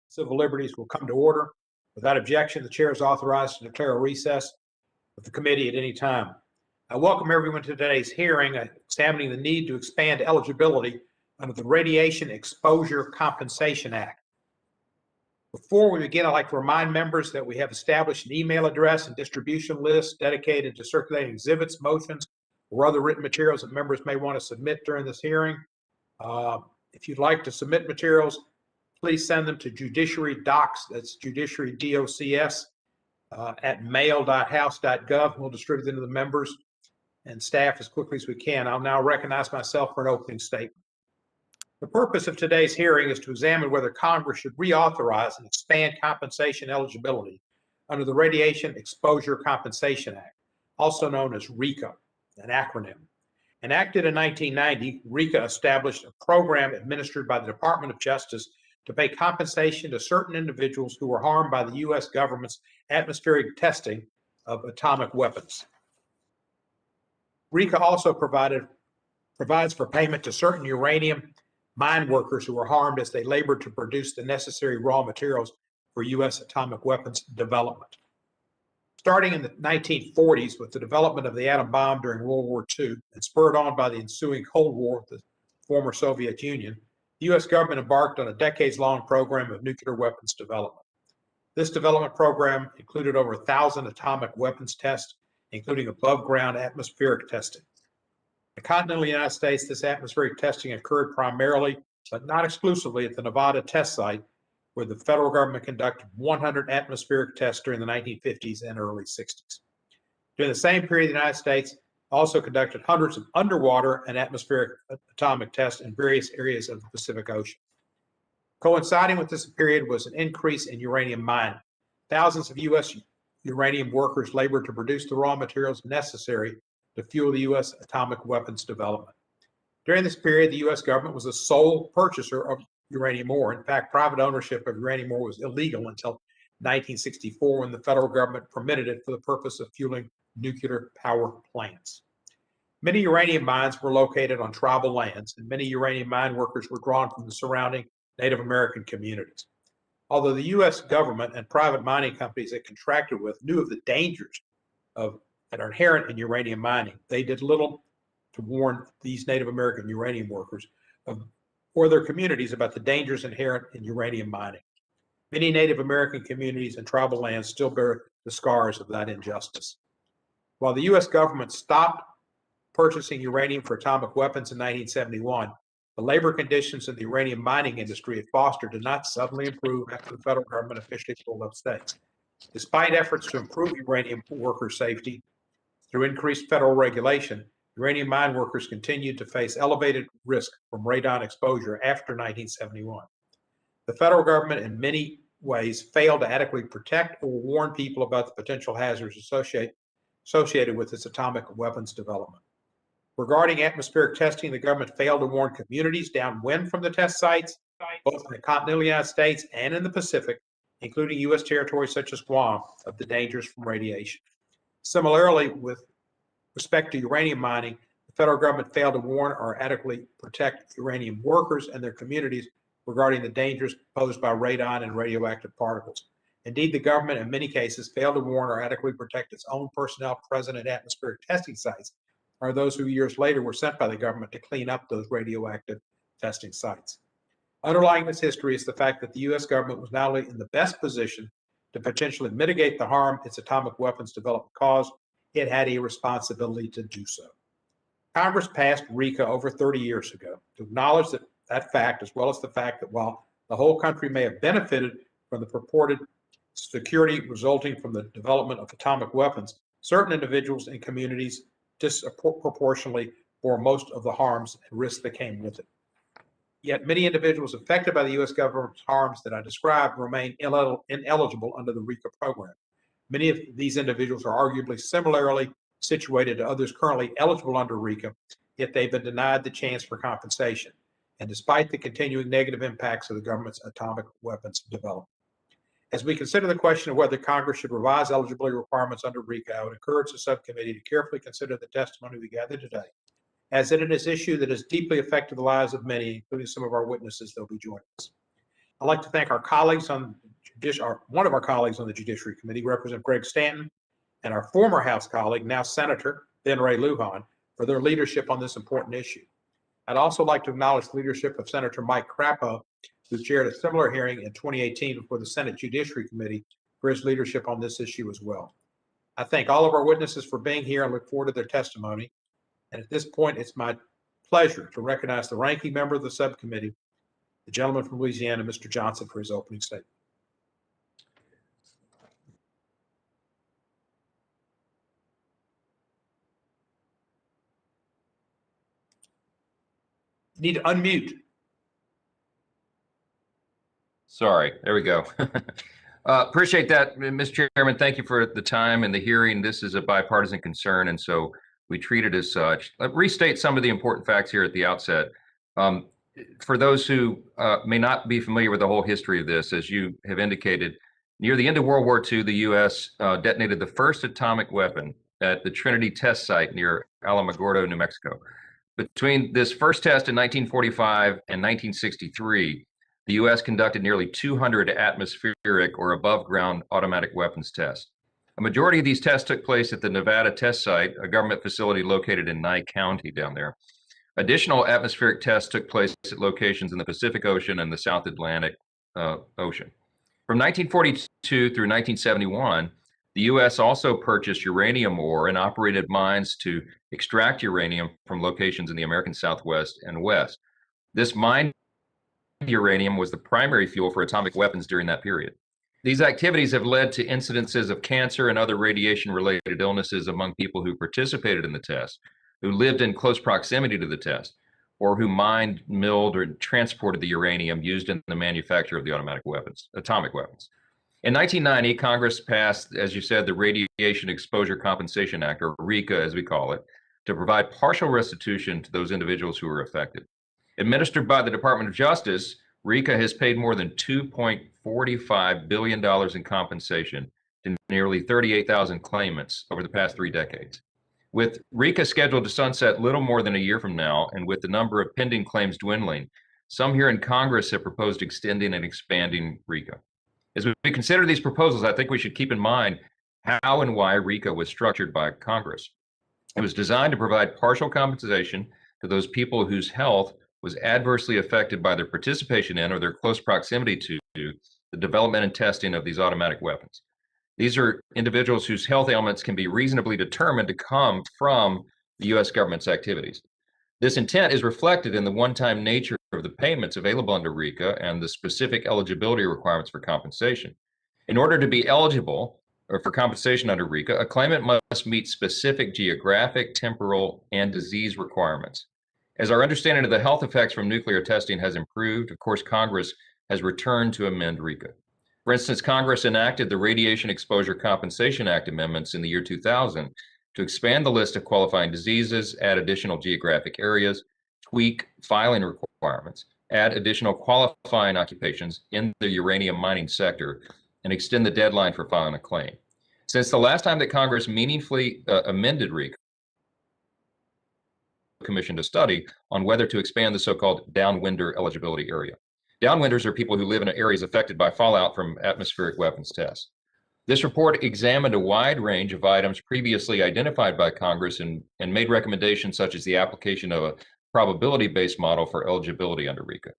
Civil Liberties will come to order. Without objection, the chair is authorized to declare a recess of the committee at any time. I welcome everyone to today's hearing examining the need to expand eligibility under the Radiation Exposure Compensation Act. Before we begin, I'd like to remind members that we have established an email address and distribution list dedicated to circulating exhibits, motions, or other written materials that members may want to submit during this hearing. If you'd like to submit materials, please send them to Judiciary Docs, that's Judiciary DOCS, at mail.house.gov. We'll distribute them to the members and staff as quickly as we can. I'll now recognize myself for an opening statement. The purpose of today's hearing is to examine whether Congress should reauthorize and expand compensation eligibility under the Radiation Exposure Compensation Act, also known as RECA, an acronym. Enacted in 1990, RECA established a program administered by the Department of Justice to pay compensation to certain individuals who were harmed by the U.S. government's atmospheric testing of atomic weapons. RECA also provides for payment to certain uranium mine workers who were harmed as they labored to produce the necessary raw materials for U.S. atomic weapons development. Starting in the 1940s with the development of the atom bomb during World War II and spurred on by the ensuing Cold War with the former Soviet Union, the U.S. government embarked on a decades-long program of nuclear weapons development. This development program included over 1,000 atomic weapons tests, including above-ground atmospheric testing. In the continental United States, this atmospheric testing occurred primarily, but not exclusively, at the Nevada test site, where the federal government conducted 100 atmospheric tests during the 1950s and early 60s. During the same period, the United States also conducted hundreds of underwater and atmospheric atomic tests in various areas of the Pacific Ocean. Coinciding with this period was an increase in uranium mining. Thousands of U.S. uranium workers labored to produce the raw materials necessary to fuel the U.S. atomic weapons development. During this period, the U.S. government was the sole purchaser of uranium ore. In fact, private ownership of uranium ore was illegal until 1964, when the federal government permitted it for the purpose of fueling nuclear power plants. Many uranium mines were located on tribal lands, and many uranium mine workers were drawn from the surrounding Native American communities. Although the U.S. government and private mining companies it contracted with knew of the dangers that are inherent in uranium mining, they did little to warn these Native American uranium workers or their communities about the dangers inherent in uranium mining. Many Native American communities and tribal lands still bear the scars of that injustice. While the U.S. government stopped purchasing uranium for atomic weapons in 1971, the labor conditions in the uranium mining industry it fostered did not suddenly improve after the federal government officially pulled up stakes. Despite efforts to improve uranium worker safety through increased federal regulation, uranium mine workers continued to face elevated risk from radon exposure after 1971. The federal government, in many ways, failed to adequately protect or warn people about the potential hazards associated with its atomic weapons development. Regarding atmospheric testing, the government failed to warn communities downwind from the test sites, both in the continental United States and in the Pacific, including U.S. territories such as Guam, of the dangers from radiation. Similarly, with respect to uranium mining, the federal government failed to warn or adequately protect uranium workers and their communities regarding the dangers posed by radon and radioactive particles. Indeed, the government in many cases failed to warn or adequately protect its own personnel present at atmospheric testing sites, or those who years later were sent by the government to clean up those radioactive testing sites. Underlying this history is the fact that the U.S. government was not only in the best position to potentially mitigate the harm its atomic weapons development caused, it had a responsibility to do so. Congress passed RECA over 30 years ago to acknowledge that fact, as well as the fact that while the whole country may have benefited from the purported security resulting from the development of atomic weapons, certain individuals and communities disproportionately bore most of the harms and risks that came with it. Yet many individuals affected by the U.S. government's harms that I described remain ineligible under the RECA program. Many of these individuals are arguably similarly situated to others currently eligible under RECA, yet they've been denied the chance for compensation, and despite the continuing negative impacts of the government's atomic weapons development. As we consider the question of whether Congress should revise eligibility requirements under RECA, I would encourage the subcommittee to carefully consider the testimony we gathered today, as it is an issue that has deeply affected the lives of many, including some of our witnesses that will be joining us. I'd like to thank our colleagues on one of our colleagues on the Judiciary Committee, Representative Greg Stanton, and our former House colleague, now Senator Ben Ray Lujan, for their leadership on this important issue. I'd also like to acknowledge the leadership of Senator Mike Crapo, who chaired a similar hearing in 2018 before the Senate Judiciary Committee, for his leadership on this issue as well. I thank all of our witnesses for being here and look forward to their testimony. And at this point, it's my pleasure to recognize the ranking member of the subcommittee, the gentleman from Louisiana, Mr. Johnson, for his opening statement. You need to unmute. Sorry, there we go. Appreciate that, Mr. Chairman. Thank you for the time and the hearing. This is a bipartisan concern, and so we treat it as such. I'll restate some of the important facts here at the outset. For those who may not be familiar with the whole history of this, as you have indicated, near the end of World War II, the U.S. Detonated the first atomic weapon at the Trinity test site near Alamogordo, New Mexico. Between this first test in 1945 and 1963, the U.S. conducted nearly 200 atmospheric or above ground automatic weapons tests. A majority of these tests took place at the Nevada test site, a government facility located in Nye County down there. Additional atmospheric tests took place at locations in the Pacific Ocean and the South Atlantic Ocean. From 1942 through 1971, the U.S. also purchased uranium ore and operated mines to extract uranium from locations in the American Southwest and West. This mined uranium was the primary fuel for atomic weapons during that period. These activities have led to incidences of cancer and other radiation-related illnesses among people who participated in the test, who lived in close proximity to the test, or who mined, milled, or transported the uranium used in the manufacture of the atomic weapons. In 1990, Congress passed, as you said, the Radiation Exposure Compensation Act, or RECA as we call it, to provide partial restitution to those individuals who were affected. Administered by the Department of Justice, RECA has paid more than $2.45 billion in compensation to nearly 38,000 claimants over the past 3 decades. With RECA scheduled to sunset little more than a year from now, and with the number of pending claims dwindling, some here in Congress have proposed extending and expanding RECA. As we consider these proposals, I think we should keep in mind how and why RECA was structured by Congress. It was designed to provide partial compensation to those people whose health was adversely affected by their participation in or their close proximity to the development and testing of these automatic weapons. These are individuals whose health ailments can be reasonably determined to come from the U.S. government's activities. This intent is reflected in the one-time nature of the payments available under RECA and the specific eligibility requirements for compensation. In order to be eligible or for compensation under RECA, a claimant must meet specific geographic, temporal, and disease requirements. As our understanding of the health effects from nuclear testing has improved, of course, Congress has returned to amend RECA. For instance, Congress enacted the Radiation Exposure Compensation Act amendments in the year 2000 to expand the list of qualifying diseases, add additional geographic areas, tweak filing requirements, add additional qualifying occupations in the uranium mining sector, and extend the deadline for filing a claim. Since the last time that Congress meaningfully amended RECA, commissioned a study on whether to expand the so-called downwinder eligibility area. Downwinders are people who live in areas affected by fallout from atmospheric weapons tests. This report examined a wide range of items previously identified by Congress and made recommendations such as the application of a probability-based model for eligibility under RECA.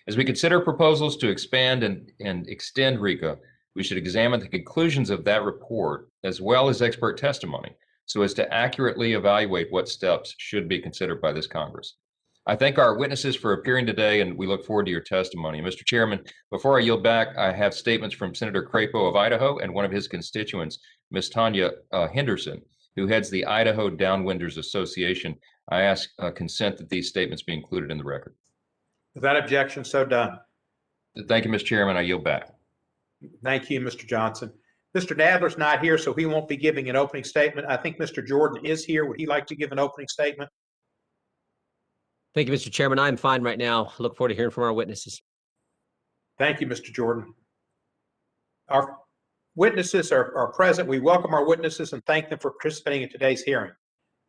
As we consider proposals to expand and extend RECA, we should examine the conclusions of that report as well as expert testimony so as to accurately evaluate what steps should be considered by this Congress. I thank our witnesses for appearing today, and we look forward to your testimony. Mr. Chairman, before I yield back, I have statements from Senator Crapo of Idaho and one of his constituents, Ms. Tanya Henderson, who heads the Idaho Downwinders Association. I ask consent that these statements be included in the record. Without objection, so done. Thank you, Mr. Chairman. I yield back. Thank you, Mr. Johnson. Mr. Nadler's not here, so he won't be giving an opening statement. I think Mr. Jordan is here. Would he like to give an opening statement? Thank you, Mr. Chairman. I'm fine right now. Look forward to hearing from our witnesses. Thank you, Mr. Jordan. Our witnesses are present. We welcome our witnesses and thank them for participating in today's hearing.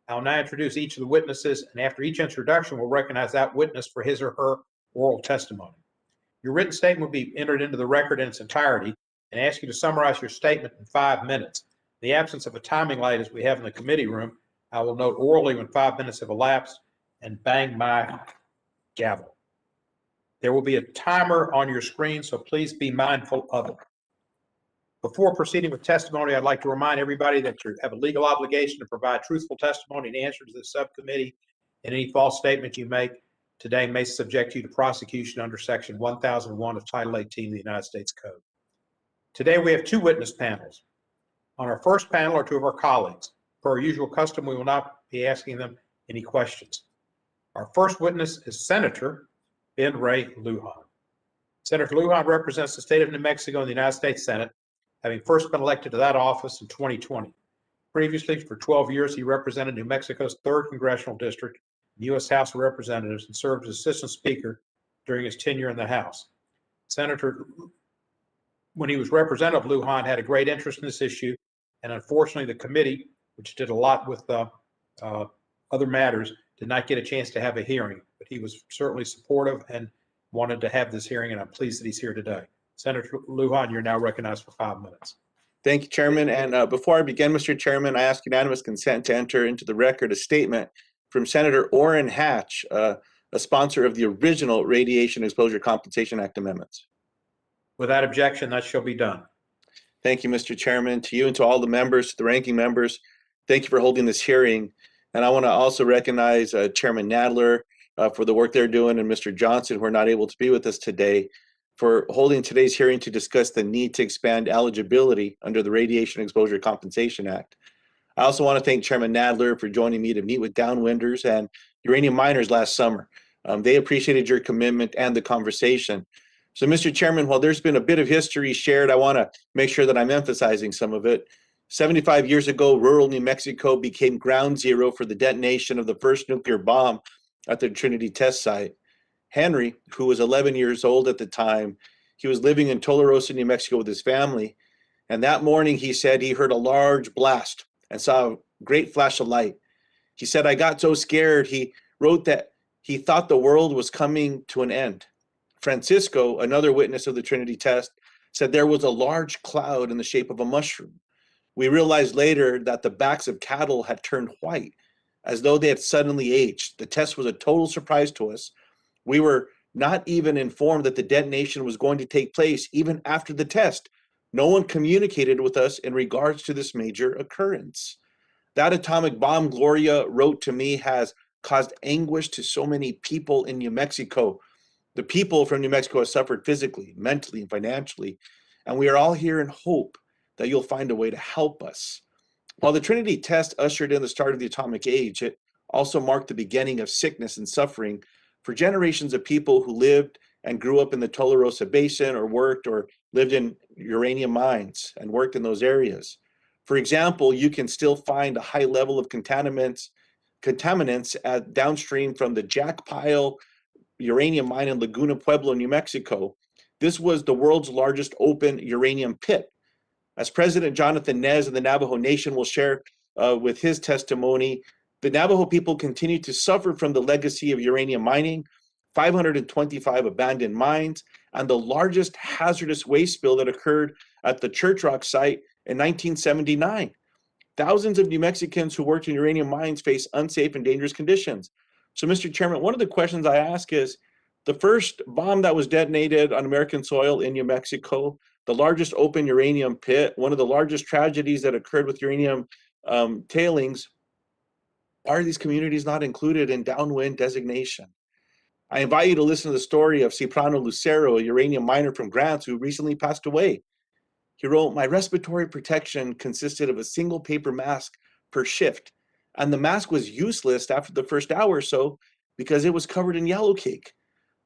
I'll now introduce each of the witnesses, and after each introduction, we'll recognize that witness for his or her oral testimony. Your written statement will be entered into the record in its entirety and ask you to summarize your statement in 5 minutes. In the absence of a timing light as we have in the committee room, I will note orally when 5 minutes have elapsed and bang my gavel. There will be a timer on your screen, so please be mindful of it. Before proceeding with testimony, I'd like to remind everybody that you have a legal obligation to provide truthful testimony and answer to the subcommittee, and any false statement you make today may subject you to prosecution under Section 1001 of Title 18 of the United States Code. Today, we have 2 witness panels. On our first panel are 2 of our colleagues. Per our usual custom, we will not be asking them any questions. Our first witness is Senator Ben Ray Lujan. Senator Lujan represents the state of New Mexico in the United States Senate, having first been elected to that office in 2020. Previously, for 12 years, he represented New Mexico's 3rd Congressional District in the U.S. House of Representatives and served as Assistant Speaker during his tenure in the House. Senator, when he was Representative Lujan, had a great interest in this issue, and unfortunately, the committee, which did a lot with other matters, did not get a chance to have a hearing, but he was certainly supportive and wanted to have this hearing, and I'm pleased that he's here today. Senator Lujan, you're now recognized for 5 minutes. Thank you, Chairman. And before I begin, Mr. Chairman, I ask unanimous consent to enter into the record a statement from Senator Orrin Hatch, a sponsor of the original Radiation Exposure Compensation Act amendments. Without objection, that shall be done. Thank you, Mr. Chairman. To you and to all the members, to the ranking members, thank you for holding this hearing. And I want to also recognize Chairman Nadler for the work they're doing, and Mr. Johnson, who are not able to be with us today, for holding today's hearing to discuss the need to expand eligibility under the Radiation Exposure Compensation Act. I also want to thank Chairman Nadler for joining me to meet with downwinders and uranium miners last summer. They appreciated your commitment and the conversation. So, Mr. Chairman, while there's been a bit of history shared, I want to make sure that I'm emphasizing some of it. 75 years ago, rural New Mexico became ground zero for the detonation of the first nuclear bomb at the Trinity test site. Henry, who was 11 years old at the time, he was living in Tularosa, New Mexico with his family. And that morning, he said he heard a large blast and saw a great flash of light. He said, "I got so scared." He wrote that he thought the world was coming to an end. Francisco, another witness of the Trinity test, said there was a large cloud in the shape of a mushroom. We realized later that the backs of cattle had turned white, as though they had suddenly aged. The test was a total surprise to us. We were not even informed that the detonation was going to take place even after the test. No one communicated with us in regards to this major occurrence. That atomic bomb, Gloria wrote to me, has caused anguish to so many people in New Mexico. The people from New Mexico have suffered physically, mentally, and financially, and we are all here in hope that you'll find a way to help us. While the Trinity test ushered in the start of the atomic age, it also marked the beginning of sickness and suffering for generations of people who lived and grew up in the Tularosa Basin or worked or lived in uranium mines and worked in those areas. For example, you can still find a high level of contaminants at downstream from the Jack Pile uranium mine in Laguna Pueblo, New Mexico. This was the world's largest open uranium pit. As President Jonathan Nez of the Navajo Nation will share with his testimony, the Navajo people continue to suffer from the legacy of uranium mining, 525 abandoned mines, and the largest hazardous waste spill that occurred at the Church Rock site in 1979. Thousands of New Mexicans who worked in uranium mines face unsafe and dangerous conditions. So, Mr. Chairman, one of the questions I ask is, the first bomb that was detonated on American soil in New Mexico, the largest open uranium pit, one of the largest tragedies that occurred with uranium tailings, are these communities not included in downwind designation? I invite you to listen to the story of Cipriano Lucero, a uranium miner from Grants who recently passed away. He wrote, "My respiratory protection consisted of a single paper mask per shift, and the mask was useless after the first hour or so because it was covered in yellow cake.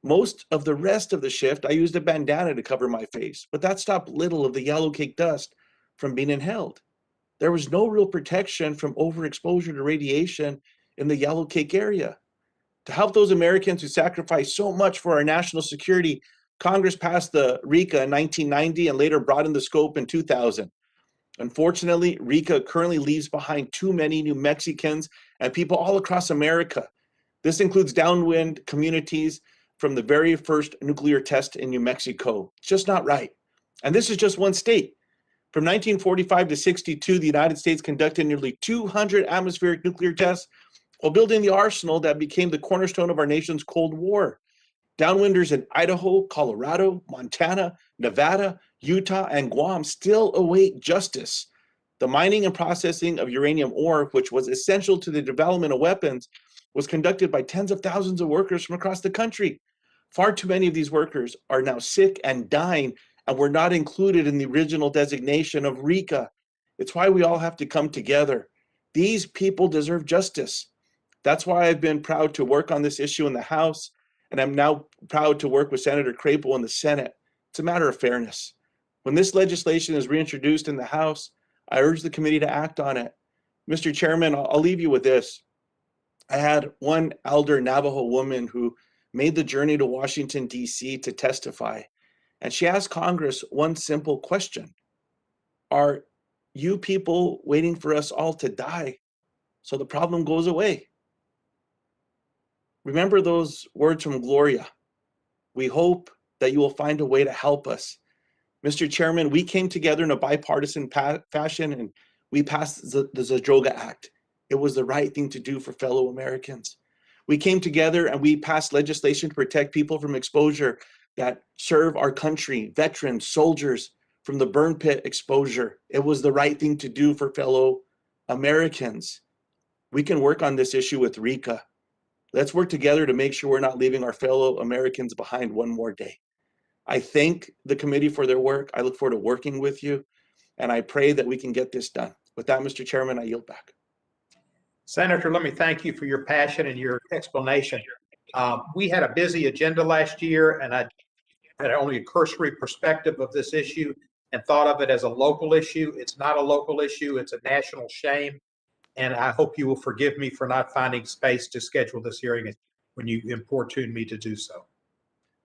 Most of the rest of the shift, I used a bandana to cover my face, but that stopped little of the yellow cake dust from being inhaled. There was no real protection from overexposure to radiation in the yellow cake area. To help those Americans who sacrificed so much for our national security, Congress passed the RICA in 1990 and later broadened the scope in 2000. Unfortunately, RICA currently leaves behind too many New Mexicans and people all across America. This includes downwind communities from the very first nuclear test in New Mexico. It's just not right. And this is just one state. From 1945 to 62, the United States conducted nearly 200 atmospheric nuclear tests while building the arsenal that became the cornerstone of our nation's Cold War. Downwinders in Idaho, Colorado, Montana, Nevada, Utah, and Guam still await justice. The mining and processing of uranium ore, which was essential to the development of weapons, was conducted by tens of thousands of workers from across the country. Far too many of these workers are now sick and dying and were not included in the original designation of RICA. It's why we all have to come together. These people deserve justice. That's why I've been proud to work on this issue in the House, and I'm now proud to work with Senator Crapo in the Senate. It's a matter of fairness. When this legislation is reintroduced in the House, I urge the committee to act on it. Mr. Chairman, I'll leave you with this. I had one elder Navajo woman who made the journey to Washington, D.C. to testify. And she asked Congress one simple question. Are you people waiting for us all to die so the problem goes away? Remember those words from Gloria. We hope that you will find a way to help us. Mr. Chairman, we came together in a bipartisan fashion and we passed the Zadroga Act. It was the right thing to do for fellow Americans. We came together and we passed legislation to protect people from exposure that serve our country, veterans, soldiers, from the burn pit exposure. It was the right thing to do for fellow Americans. We can work on this issue with RICA. Let's work together to make sure we're not leaving our fellow Americans behind one more day. I thank the committee for their work. I look forward to working with you, and I pray that we can get this done. With that, Mr. Chairman, I yield back. Senator, let me thank you for your passion and your explanation. We had a busy agenda last year, and I had only a cursory perspective of this issue and thought of it as a local issue. It's not a local issue. It's a national shame. And I hope you will forgive me for not finding space to schedule this hearing when you importune me to do so.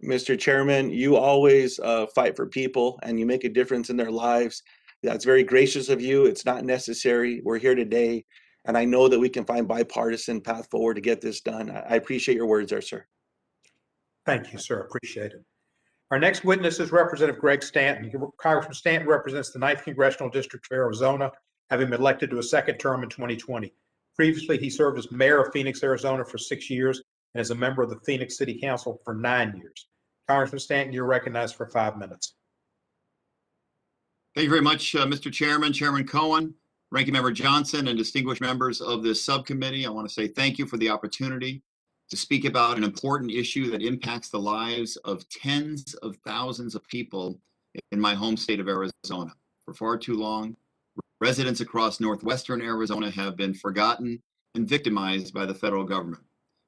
Mr. Chairman, you always fight for people and you make a difference in their lives. That's very gracious of you. It's not necessary. We're here today, and I know that we can find bipartisan path forward to get this done. I appreciate your words there, sir. Thank you, sir. Appreciate it. Our next witness is Representative Greg Stanton. Congressman Stanton represents the 9th Congressional District of Arizona, having been elected to a second term in 2020. Previously, he served as mayor of Phoenix, Arizona for 6 years and as a member of the Phoenix City Council for 9 years. Congressman Stanton, you're recognized for 5 minutes. Thank you very much, Mr. Chairman, Chairman Cohen, Ranking Member Johnson, and distinguished members of this subcommittee. I want to say thank you for the opportunity to speak about an important issue that impacts the lives of tens of thousands of people in my home state of Arizona. For far too long, residents across northwestern Arizona have been forgotten and victimized by the federal government.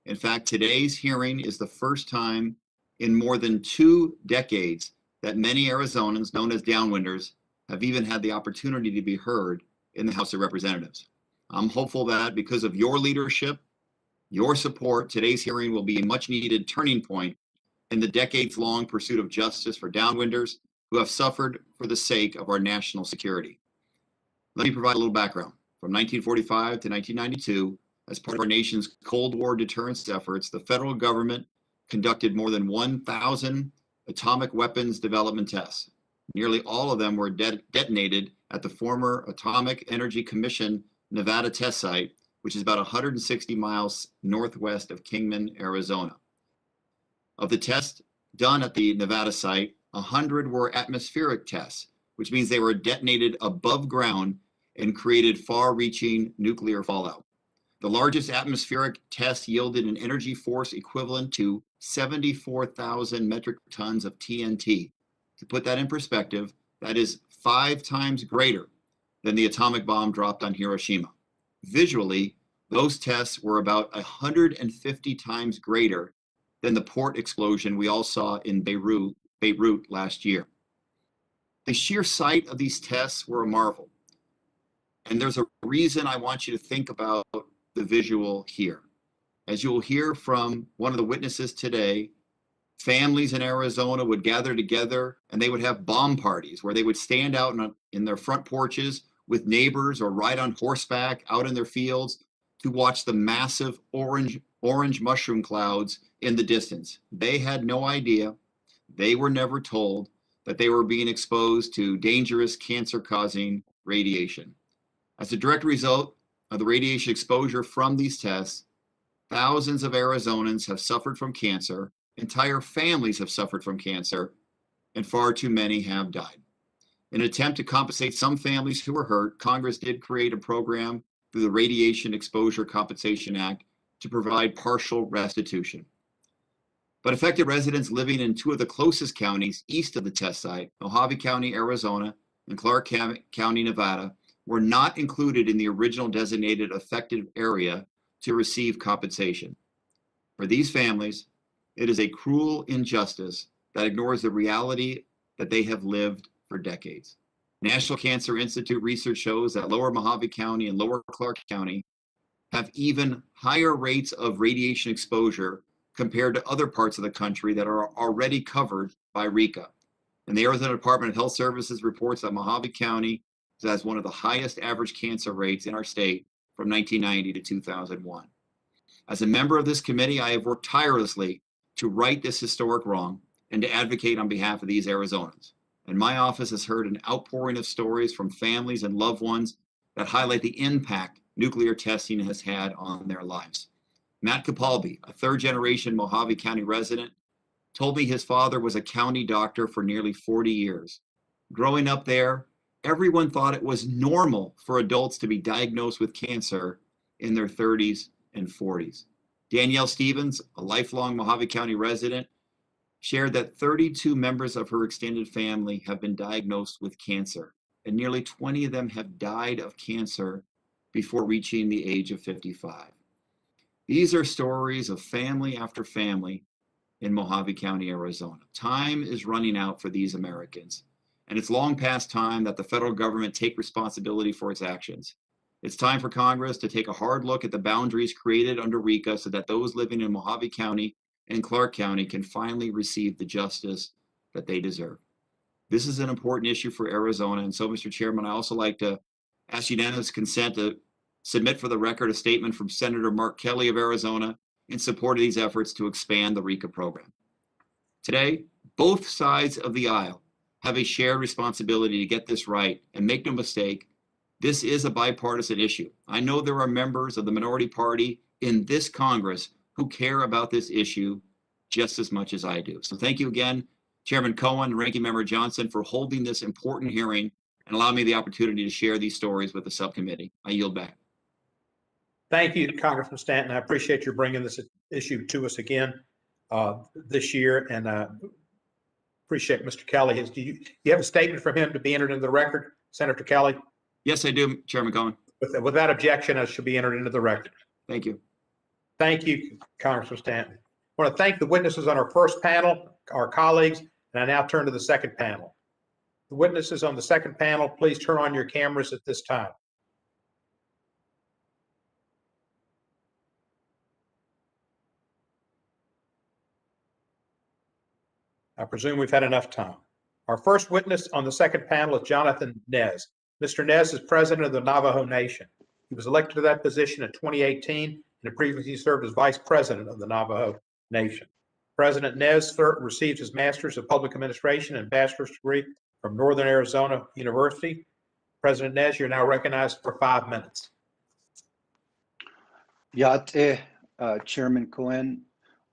In fact, today's hearing is the first time in more than 2 decades that many Arizonans, known as downwinders, have even had the opportunity to be heard in the House of Representatives. I'm hopeful that because of your leadership, your support, today's hearing will be a much needed turning point in the decades-long pursuit of justice for downwinders who have suffered for the sake of our national security. Let me provide a little background. From 1945 to 1992, as part of our nation's Cold War deterrence efforts, the federal government conducted more than 1,000 atomic weapons development tests. Nearly all of them were detonated at the former Atomic Energy Commission Nevada test site, which is about 160 miles northwest of Kingman, Arizona. Of the tests done at the Nevada site, 100 were atmospheric tests, which means they were detonated above ground and created far-reaching nuclear fallout. The largest atmospheric test yielded an energy force equivalent to 74,000 metric tons of TNT. To put that in perspective, that is 5 times greater than the atomic bomb dropped on Hiroshima. Visually, those tests were about 150 times greater than the port explosion we all saw in Beirut last year. The sheer sight of these tests were a marvel. And there's a reason I want you to think about the visual here. As you will hear from one of the witnesses today, families in Arizona would gather together and they would have bomb parties where they would stand out in their front porches with neighbors or ride on horseback out in their fields to watch the massive orange mushroom clouds in the distance. They had no idea, they were never told that they were being exposed to dangerous cancer-causing radiation. As a direct result of the radiation exposure from these tests, thousands of Arizonans have suffered from cancer, entire families have suffered from cancer, and far too many have died. In an attempt to compensate some families who were hurt, Congress did create a program through the Radiation Exposure Compensation Act to provide partial restitution. But affected residents living in two of the closest counties east of the test site, Mojave County, Arizona, and Clark County, Nevada, were not included in the original designated affected area to receive compensation. For these families, it is a cruel injustice that ignores the reality that they have lived for decades. National Cancer Institute research shows that Lower Mojave County and Lower Clark County have even higher rates of radiation exposure compared to other parts of the country that are already covered by RECA. And the Arizona Department of Health Services reports that Mojave County has one of the highest average cancer rates in our state from 1990 to 2001. As a member of this committee, I have worked tirelessly to right this historic wrong and to advocate on behalf of these Arizonans. And my office has heard an outpouring of stories from families and loved ones that highlight the impact nuclear testing has had on their lives. Matt Capalbi, a third-generation Mojave County resident, told me his father was a county doctor for nearly 40 years. Growing up there, everyone thought it was normal for adults to be diagnosed with cancer in their 30s and 40s. Danielle Stevens, a lifelong Mojave County resident, shared that 32 members of her extended family have been diagnosed with cancer, and nearly 20 of them have died of cancer before reaching the age of 55. These are stories of family after family in Mojave County, Arizona. Time is running out for these Americans, and it's long past time that the federal government take responsibility for its actions. It's time for Congress to take a hard look at the boundaries created under RECA so that those living in Mojave County and Clark County can finally receive the justice that they deserve. This is an important issue for Arizona, and so, Mr. Chairman, I also like to ask unanimous consent to submit for the record a statement from Senator Mark Kelly of Arizona in support of these efforts to expand the RECA program. Today, both sides of the aisle have a shared responsibility to get this right, and make no mistake, this is a bipartisan issue. I know there are members of the minority party in this Congress who care about this issue just as much as I do. So thank you again, Chairman Cohen and Ranking Member Johnson, for holding this important hearing and allowing me the opportunity to share these stories with the subcommittee. I yield back. Thank you, Congressman Stanton. I appreciate you bringing this issue to us again this year, and appreciate Mr. Kelly. Do you have a statement from him to be entered into the record, Senator Kelly? Yes, I do, Chairman Cohen. Without objection, it should be entered into the record. Thank you. Thank you, Congressman Stanton. I want to thank the witnesses on our first panel, our colleagues, and I now turn to the second panel. The witnesses on the second panel, please turn on your cameras at this time. I presume we've had enough time. Our first witness on the second panel is Jonathan Nez. Mr. Nez is president of the Navajo Nation. He was elected to that position in 2018 and previously served as vice president of the Navajo Nation. President Nez received his master's of public administration and bachelor's degree from Northern Arizona University. President Nez, you're now recognized for 5 minutes. Yate, Chairman Cohen,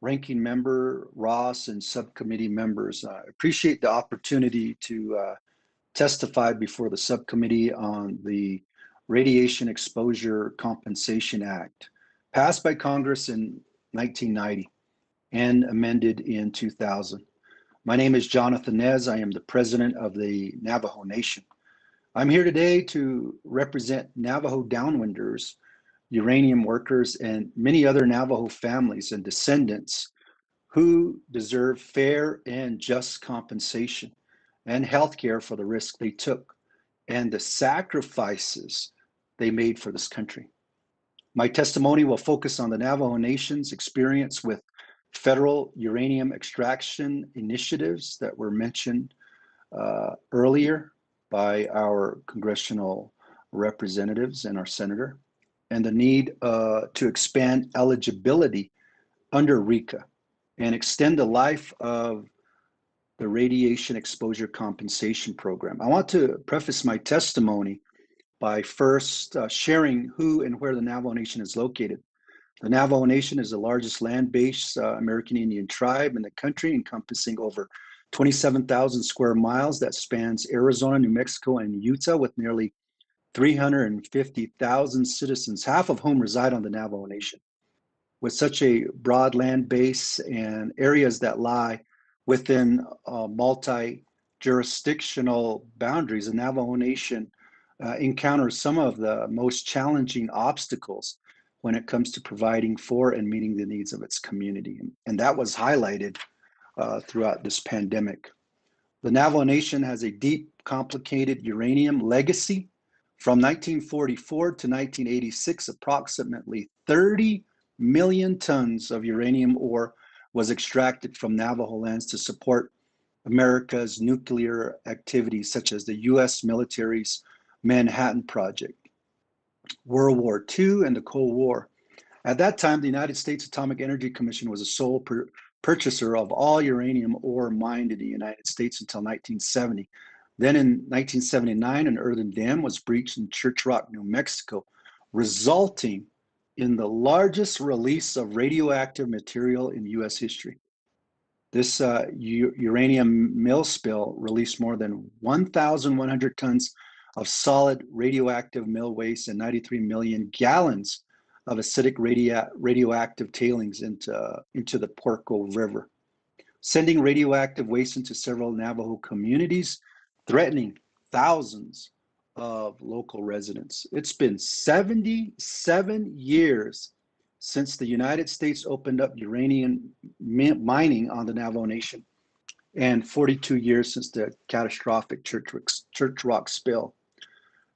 Ranking Member Ross, and subcommittee members. I appreciate the opportunity to testify before the subcommittee on the Radiation Exposure Compensation Act, passed by Congress in 1990 and amended in 2000. My name is Jonathan Nez. I am the president of the Navajo Nation. I'm here today to represent Navajo downwinders, uranium workers, and many other Navajo families and descendants who deserve fair and just compensation and health care for the risk they took and the sacrifices they made for this country. My testimony will focus on the Navajo Nation's experience with federal uranium extraction initiatives that were mentioned earlier by our congressional representatives and our senator, and the need to expand eligibility under RECA and extend the life of the radiation exposure compensation program. I want to preface my testimony by first sharing who and where the Navajo Nation is located. The Navajo Nation is the largest land-based American Indian tribe in the country, encompassing over 27,000 square miles that spans Arizona, New Mexico, and Utah, with nearly 350,000 citizens, half of whom reside on the Navajo Nation. With such a broad land base and areas that lie within multi-jurisdictional boundaries, the Navajo Nation encounters some of the most challenging obstacles when it comes to providing for and meeting the needs of its community. And that was highlighted throughout this pandemic. The Navajo Nation has a deep, complicated uranium legacy. From 1944 to 1986, approximately 30 million tons of uranium ore was extracted from Navajo lands to support America's nuclear activities, such as the U.S. military's Manhattan Project, World War II, and the Cold War. At that time, the United States Atomic Energy Commission was the sole purchaser of all uranium ore mined in the United States until 1970. Then in 1979, an earthen dam was breached in Church Rock, New Mexico, resulting in the largest release of radioactive material in U.S. history. This uranium mill spill released more than 1,100 tons of solid radioactive mill waste and 93 million gallons of acidic radioactive tailings into the Porco River, sending radioactive waste into several Navajo communities, threatening thousands of local residents. It's been 77 years since the United States opened up uranium mining on the Navajo Nation, and 42 years since the catastrophic Church Rock spill.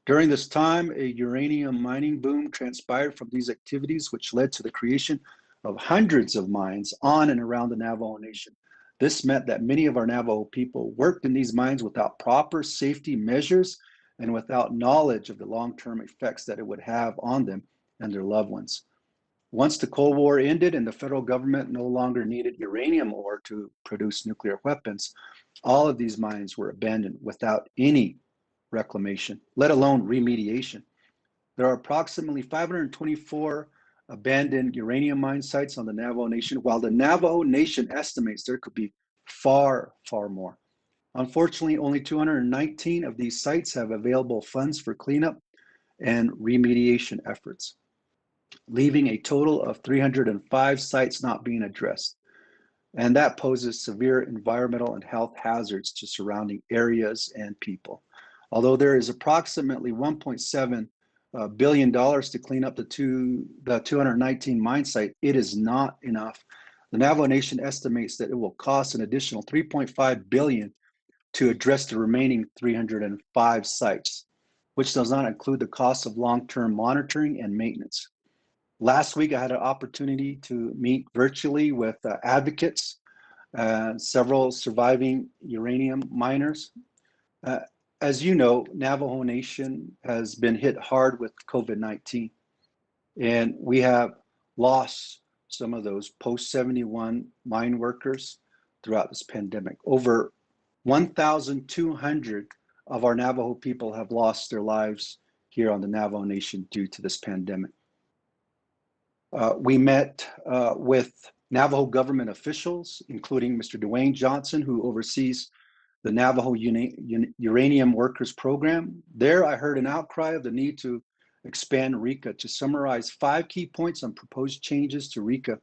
During this time, a uranium mining boom transpired from these activities, which led to the creation of hundreds of mines on and around the Navajo Nation. This meant that many of our Navajo people worked in these mines without proper safety measures and without knowledge of the long-term effects that it would have on them and their loved ones. Once the Cold War ended and the federal government no longer needed uranium ore to produce nuclear weapons, all of these mines were abandoned without any reclamation, let alone remediation. There are approximately 524 abandoned uranium mine sites on the Navajo Nation, while the Navajo Nation estimates there could be far, far more. Unfortunately, only 219 of these sites have available funds for cleanup and remediation efforts, leaving a total of 305 sites not being addressed. And that poses severe environmental and health hazards to surrounding areas and people. Although there is approximately $1.7 billion to clean up the 219 mine site, it is not enough. The Navajo Nation estimates that it will cost an additional $3.5 billion to address the remaining 305 sites, which does not include the cost of long-term monitoring and maintenance. Last week, I had an opportunity to meet virtually with advocates, several surviving uranium miners. As you know, Navajo Nation has been hit hard with COVID-19, and we have lost some of those post-71 mine workers throughout this pandemic. Over 1,200 of our Navajo people have lost their lives here on the Navajo Nation due to this pandemic. We met with Navajo government officials, including Mr. Dwayne Johnson, who oversees the Navajo Uranium Workers Program. There, I heard an outcry of the need to expand RECA. To summarize 5 key points on proposed changes to RECA.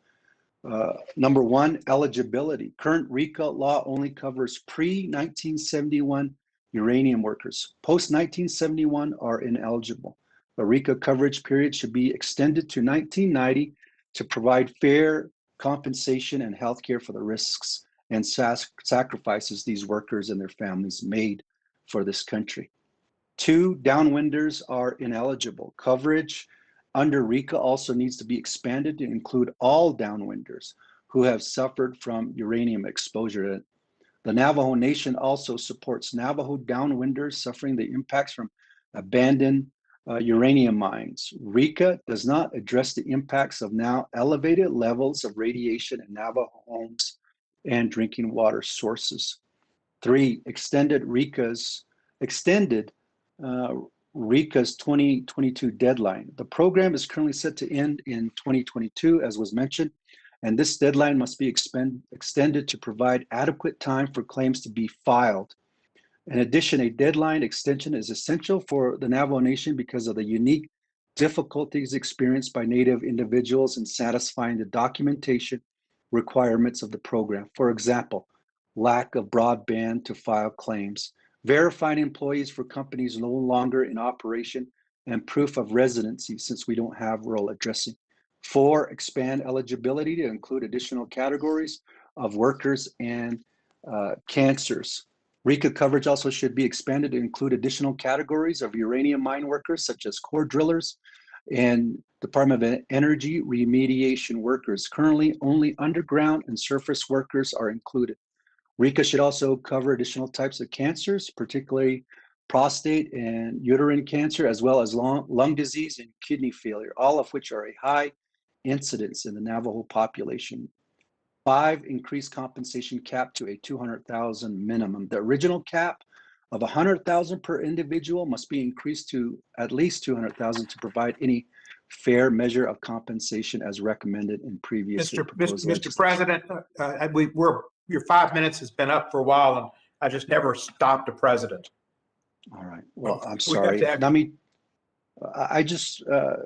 Number 1, eligibility. Current RECA law only covers pre-1971 uranium workers. Post-1971 are ineligible. The RECA coverage period should be extended to 1990 to provide fair compensation and health care for the risks and sacrifices these workers and their families made for this country. 2, downwinders are ineligible. Coverage under RECA also needs to be expanded to include all downwinders who have suffered from uranium exposure. The Navajo Nation also supports Navajo downwinders suffering the impacts from abandoned uranium mines. RECA does not address the impacts of now elevated levels of radiation in Navajo homes and drinking water sources. 3, extended RECA's 2022 deadline. The program is currently set to end in 2022, as was mentioned, and this deadline must be extended to provide adequate time for claims to be filed. In addition, a deadline extension is essential for the Navajo Nation because of the unique difficulties experienced by Native individuals in satisfying the documentation requirements of the program. For example, lack of broadband to file claims, verifying employees for companies no longer in operation, and proof of residency since we don't have rural addressing. 4, expand eligibility to include additional categories of workers and cancers. RECA coverage also should be expanded to include additional categories of uranium mine workers, such as core drillers and Department of Energy remediation workers. Currently, only underground and surface workers are included. RECA should also cover additional types of cancers, particularly prostate and uterine cancer, as well as lung disease and kidney failure, all of which are a high incidence in the Navajo population. 5, increase compensation cap to a $200,000 minimum. The original cap of $100,000 per individual must be increased to at least $200,000 to provide any fair measure of compensation as recommended in previous Mr. President, your 5 minutes has been up for a while, and I just never stopped a president. All right. Well, I'm We have sorry. to act-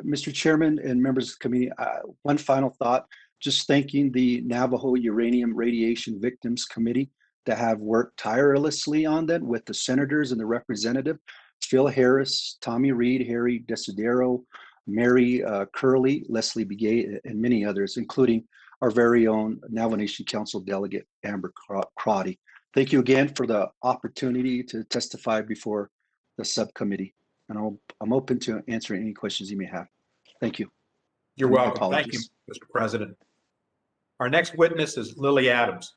Mr. Chairman and members of the committee, one final thought. Just thanking the Navajo Uranium Radiation Victims Committee that have worked tirelessly on that with the senators and the representative, Phil Harris, Tommy Reed, Harry Desidero, Mary Curley, Leslie Begay, and many others, including our very own Navajo Nation Council delegate, Amber Crotty. Thank you again for the opportunity to testify before the subcommittee. And I'm open to answering any questions you may have. Thank you. You're My welcome. Thank you, apologies. Mr. President. Our next witness is Lily Adams.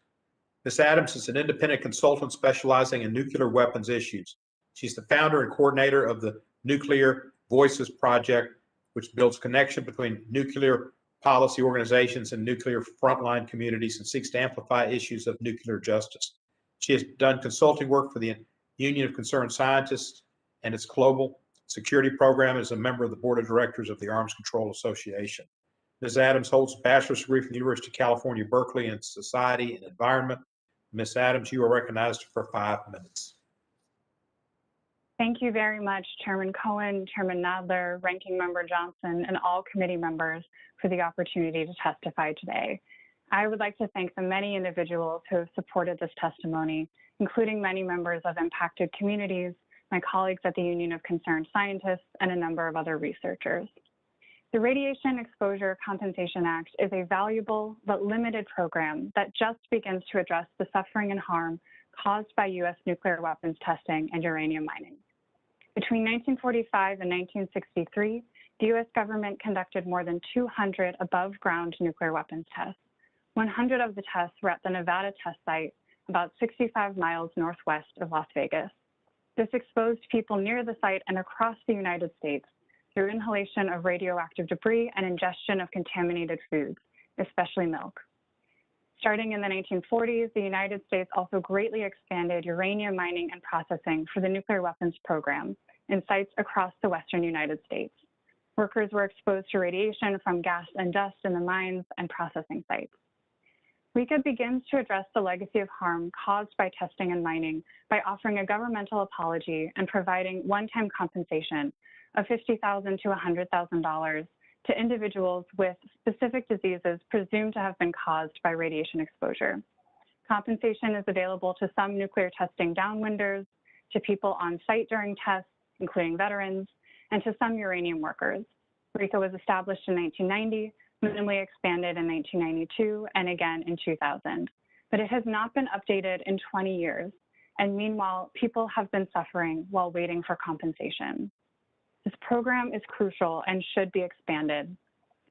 Ms. Adams is an independent consultant specializing in nuclear weapons issues. She's the founder and coordinator of the Nuclear Voices Project, which builds connection between nuclear policy organizations and nuclear frontline communities and seeks to amplify issues of nuclear justice. She has done consulting work for the Union of Concerned Scientists and its global security program, as a member of the board of directors of the Arms Control Association. Ms. Adams holds a bachelor's degree from the University of California, Berkeley in Society and Environment. Ms. Adams, you are recognized for 5 minutes. Thank you very much, Chairman Cohen, Chairman Nadler, Ranking Member Johnson, and all committee members for the opportunity to testify today. I would like to thank the many individuals who have supported this testimony, including many members of impacted communities, my colleagues at the Union of Concerned Scientists, and a number of other researchers. The Radiation Exposure Compensation Act is a valuable but limited program that just begins to address the suffering and harm caused by U.S. nuclear weapons testing and uranium mining. Between 1945 and 1963, the U.S. government conducted more than 200 above-ground nuclear weapons tests. 100 of the tests were at the Nevada test site, about 65 miles northwest of Las Vegas. This exposed people near the site and across the United States through inhalation of radioactive debris and ingestion of contaminated foods, especially milk. Starting in the 1940s, the United States also greatly expanded uranium mining and processing for the nuclear weapons program in sites across the western United States. Workers were exposed to radiation from gas and dust in the mines and processing sites. RECA begins to address the legacy of harm caused by testing and mining by offering a governmental apology and providing one-time compensation of $50,000 to $100,000 to individuals with specific diseases presumed to have been caused by radiation exposure. Compensation is available to some nuclear testing downwinders, to people on site during tests, including veterans, and to some uranium workers. RECA was established in 1990, minimally expanded in 1992, and again in 2000. But it has not been updated in 20 years, and meanwhile, people have been suffering while waiting for compensation. This program is crucial and should be expanded.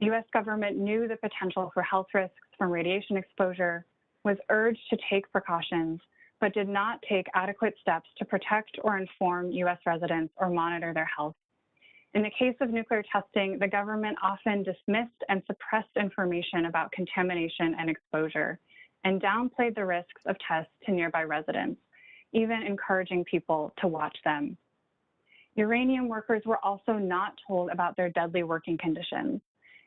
The U.S. government knew the potential for health risks from radiation exposure, was urged to take precautions, but did not take adequate steps to protect or inform U.S. residents or monitor their health. In the case of nuclear testing, the government often dismissed and suppressed information about contamination and exposure and downplayed the risks of tests to nearby residents, even encouraging people to watch them. Uranium workers were also not told about their deadly working conditions,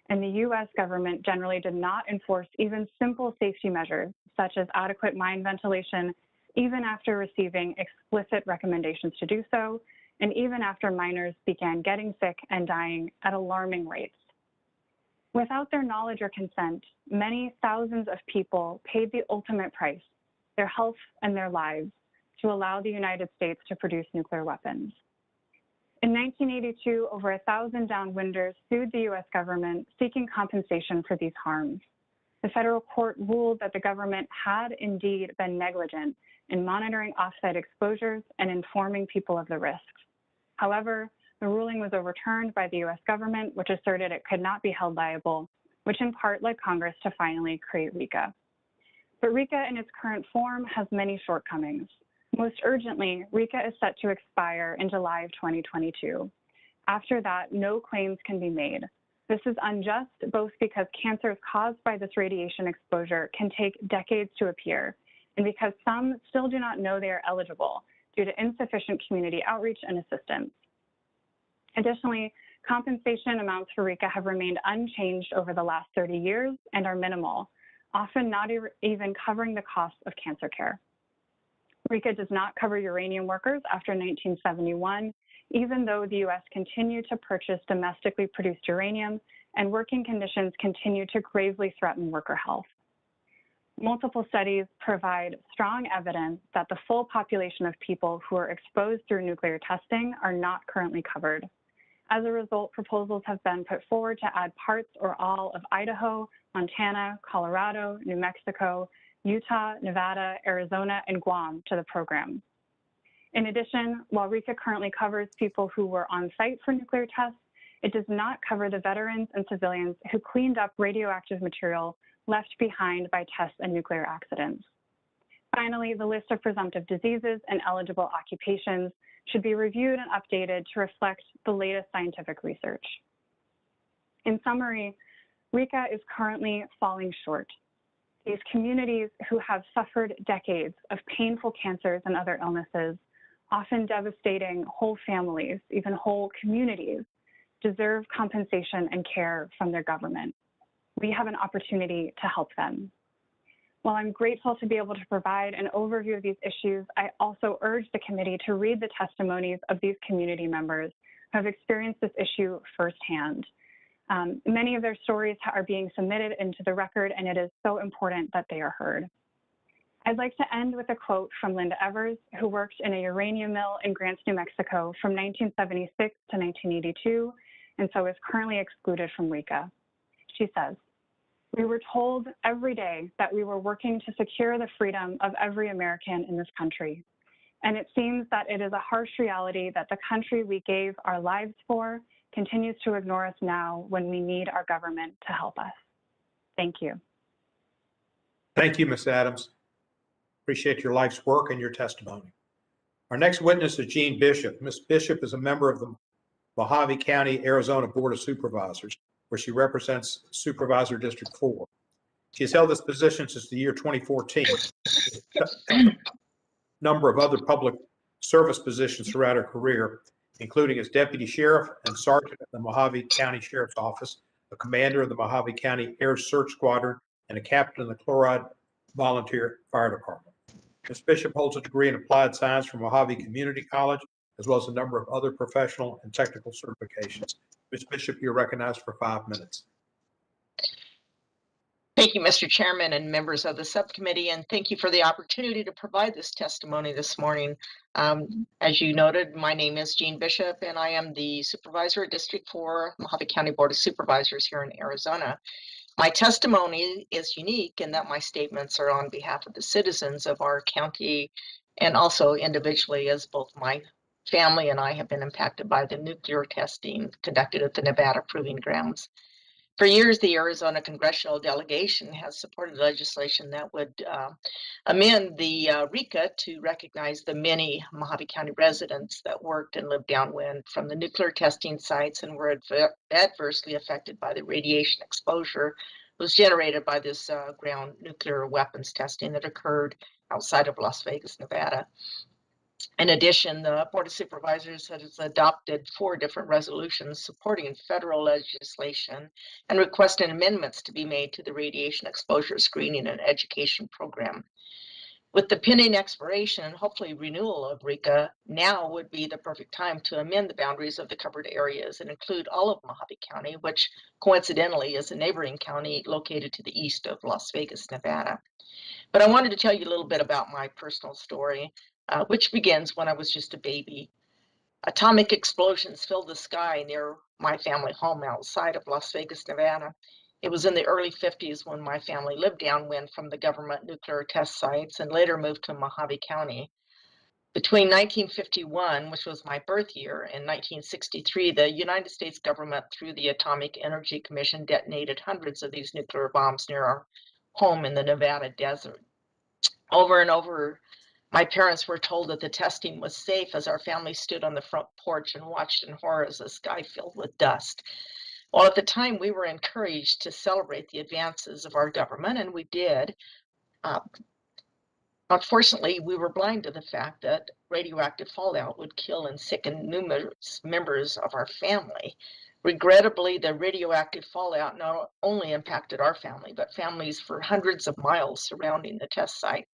and the U.S. government generally did not enforce even simple safety measures, such as adequate mine ventilation, even after receiving explicit recommendations to do so, and even after miners began getting sick and dying at alarming rates. Without their knowledge or consent, many thousands of people paid the ultimate price, their health and their lives, to allow the United States to produce nuclear weapons. In 1982, over 1,000 downwinders sued the U.S. government seeking compensation for these harms. The federal court ruled that the government had indeed been negligent in monitoring offsite exposures and informing people of the risks. However, the ruling was overturned by the U.S. government, which asserted it could not be held liable, which in part led Congress to finally create RICA. But RICA in its current form has many shortcomings. Most urgently, RICA is set to expire in July of 2022. After that, no claims can be made. This is unjust, both because cancers caused by this radiation exposure can take decades to appear, and because some still do not know they are eligible due to insufficient community outreach and assistance. Additionally, compensation amounts for RICA have remained unchanged over the last 30 years and are minimal, often not even covering the costs of cancer care. RICA does not cover uranium workers after 1971, even though the U.S. continued to purchase domestically produced uranium and working conditions continue to gravely threaten worker health. Multiple studies provide strong evidence that the full population of people who are exposed through nuclear testing are not currently covered. As a result, proposals have been put forward to add parts or all of Idaho, Montana, Colorado, New Mexico, Utah, Nevada, Arizona, and Guam to the program. In addition, while RICA currently covers people who were on site for nuclear tests, it does not cover the veterans and civilians who cleaned up radioactive material left behind by tests and nuclear accidents. Finally, the list of presumptive diseases and eligible occupations should be reviewed and updated to reflect the latest scientific research. In summary, RICA is currently falling short. These communities who have suffered decades of painful cancers and other illnesses, often devastating whole families, even whole communities, deserve compensation and care from their government. We have an opportunity to help them. While I'm grateful to be able to provide an overview of these issues, I also urge the committee to read the testimonies of these community members who have experienced this issue firsthand. Many of their stories are being submitted into the record, and it is so important that they are heard. I'd like to end with a quote from Linda Evers, who worked in a uranium mill in Grants, New Mexico from 1976 to 1982, and so is currently excluded from RICA. She says, "We were told every day that we were working to secure the freedom of every American in this country. And it seems that it is a harsh reality that the country we gave our lives for continues to ignore us now when we need our government to help us." Thank you. Thank you, Ms. Adams. Appreciate your life's work and your testimony. Our next witness is Jean Bishop. Ms. Bishop is a member of the Mojave County, Arizona Board of Supervisors, where she represents Supervisor District 4. She has held this position since the year 2014. A number of other public service positions throughout her career, including as Deputy Sheriff and Sergeant at the Mojave County Sheriff's Office, a commander of the Mojave County Air Search Squadron, and a captain of the Chloride Volunteer Fire Department. Ms. Bishop holds a degree in Applied Science from Mojave Community College, as well as a number of other professional and technical certifications. Ms. Bishop, you're recognized for 5 minutes. Thank you, Mr. Chairman and members of the subcommittee, and thank you for the opportunity to provide this testimony this morning. As you noted, my name is Jean Bishop, and I am the Supervisor at District 4, Mojave County Board of Supervisors here in Arizona. My testimony is unique in that my statements are on behalf of the citizens of our county and also individually, as both my family and I have been impacted by the nuclear testing conducted at the Nevada Proving Grounds. For years, the Arizona congressional delegation has supported legislation that would amend the RICA to recognize the many Mojave County residents that worked and lived downwind from the nuclear testing sites and were adversely affected by the radiation exposure was generated by this ground nuclear weapons testing that occurred outside of Las Vegas, Nevada. In addition, the Board of Supervisors has adopted 4 different resolutions supporting federal legislation and requesting amendments to be made to the radiation exposure screening and education program. With the pending expiration and hopefully renewal of RICA, now would be the perfect time to amend the boundaries of the covered areas and include all of Mojave County, which coincidentally is a neighboring county located to the east of Las Vegas, Nevada. But I wanted to tell you a little bit about my personal story, which begins when I was just a baby. Atomic explosions filled the sky near my family home outside of Las Vegas, Nevada. It was in the early 50s when my family lived downwind from the government nuclear test sites and later moved to Mojave County. Between 1951, which was my birth year, and 1963, the United States government, through the Atomic Energy Commission, detonated hundreds of these nuclear bombs near our home in the Nevada desert. Over and over, my parents were told that the testing was safe as our family stood on the front porch and watched in horror as the sky filled with dust. Well, at the time, we were encouraged to celebrate the advances of our government, and we did. Unfortunately, we were blind to the fact that radioactive fallout would kill and sicken numerous members of our family. Regrettably, the radioactive fallout not only impacted our family, but families for hundreds of miles surrounding the test site.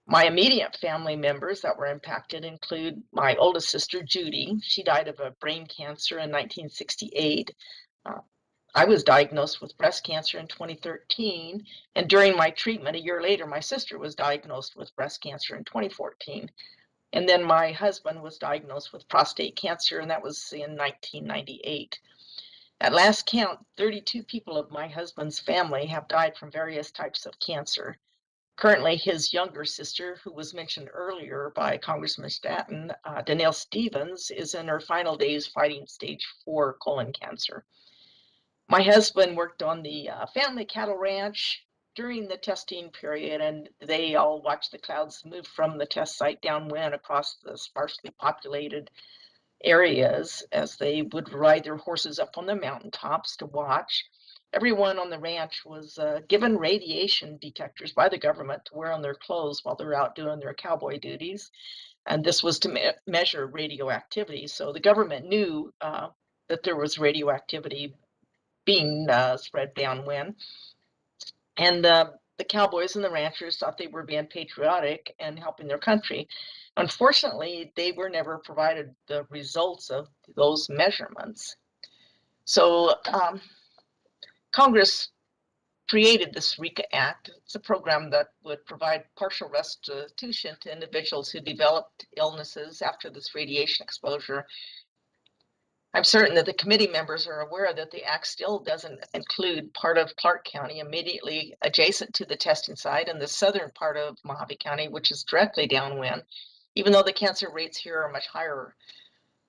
My immediate family members that were impacted include my oldest sister, Judy. She died of a brain cancer in 1968. I was diagnosed with breast cancer in 2013, and during my treatment a year later, my sister was diagnosed with breast cancer in 2014. And then my husband was diagnosed with prostate cancer, and that was in 1998. At last count, 32 people of my husband's family have died from various types of cancer. Currently, his younger sister, who was mentioned earlier by Congressman Stanton, Danielle Stevens, is in her final days fighting stage 4 colon cancer. My husband worked on the family cattle ranch during the testing period, and they all watched the clouds move from the test site downwind across the sparsely populated areas as they would ride their horses up on the mountaintops to watch. Everyone on the ranch was given radiation detectors by the government to wear on their clothes while they're out doing their cowboy duties. And this was to measure radioactivity. So the government knew that there was radioactivity being spread downwind. And the cowboys and the ranchers thought they were being patriotic and helping their country. Unfortunately, they were never provided the results of those measurements. So Congress created this RICA Act. It's a program that would provide partial restitution to individuals who developed illnesses after this radiation exposure. I'm certain that the committee members are aware that the Act still doesn't include part of Clark County immediately adjacent to the testing site and the southern part of Mojave County, which is directly downwind, even though the cancer rates here are much higher.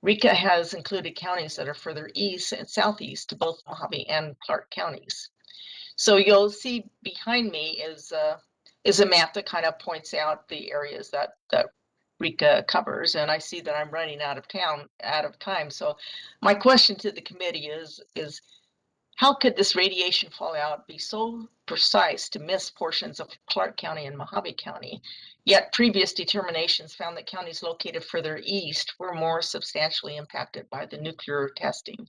RICA has included counties that are further east and southeast to both Mojave and Clark counties. So you'll see behind me is a map that kind of points out the areas that RICA covers, and I see that I'm running out of time. So my question to the committee is how could this radiation fallout be so precise to miss portions of Clark County and Mojave County? Yet previous determinations found that counties located further east were more substantially impacted by the nuclear testing.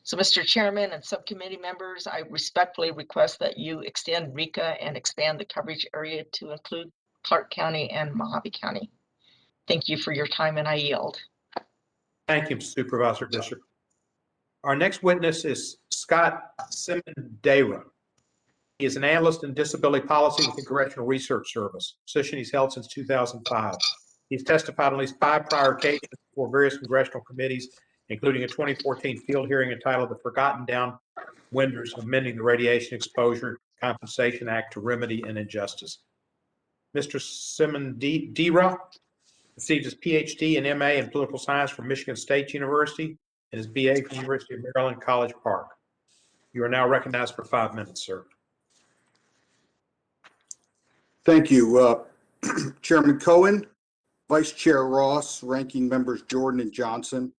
So, Mr. Chairman and subcommittee members, I respectfully request that you extend RICA and expand the coverage area to include Clark County and Mojave County. Thank you for your time, and I yield. Thank you, Supervisor Bishop. Our next witness is Scott Simondera. He is an analyst in disability policy with the Congressional Research Service, position he's held since 2005. He's testified on at least 5 prior occasions before various congressional committees, including a 2014 field hearing entitled The Forgotten Downwinders Amending the Radiation Exposure Compensation Act to Remedy an Injustice. Mr. Simondera received his PhD and MA in political science from Michigan State University and his BA from the University of Maryland, College Park. You are now recognized for 5 minutes, sir. Thank you, Chairman Cohen, Vice Chair Ross, Ranking Members Jordan and Johnson,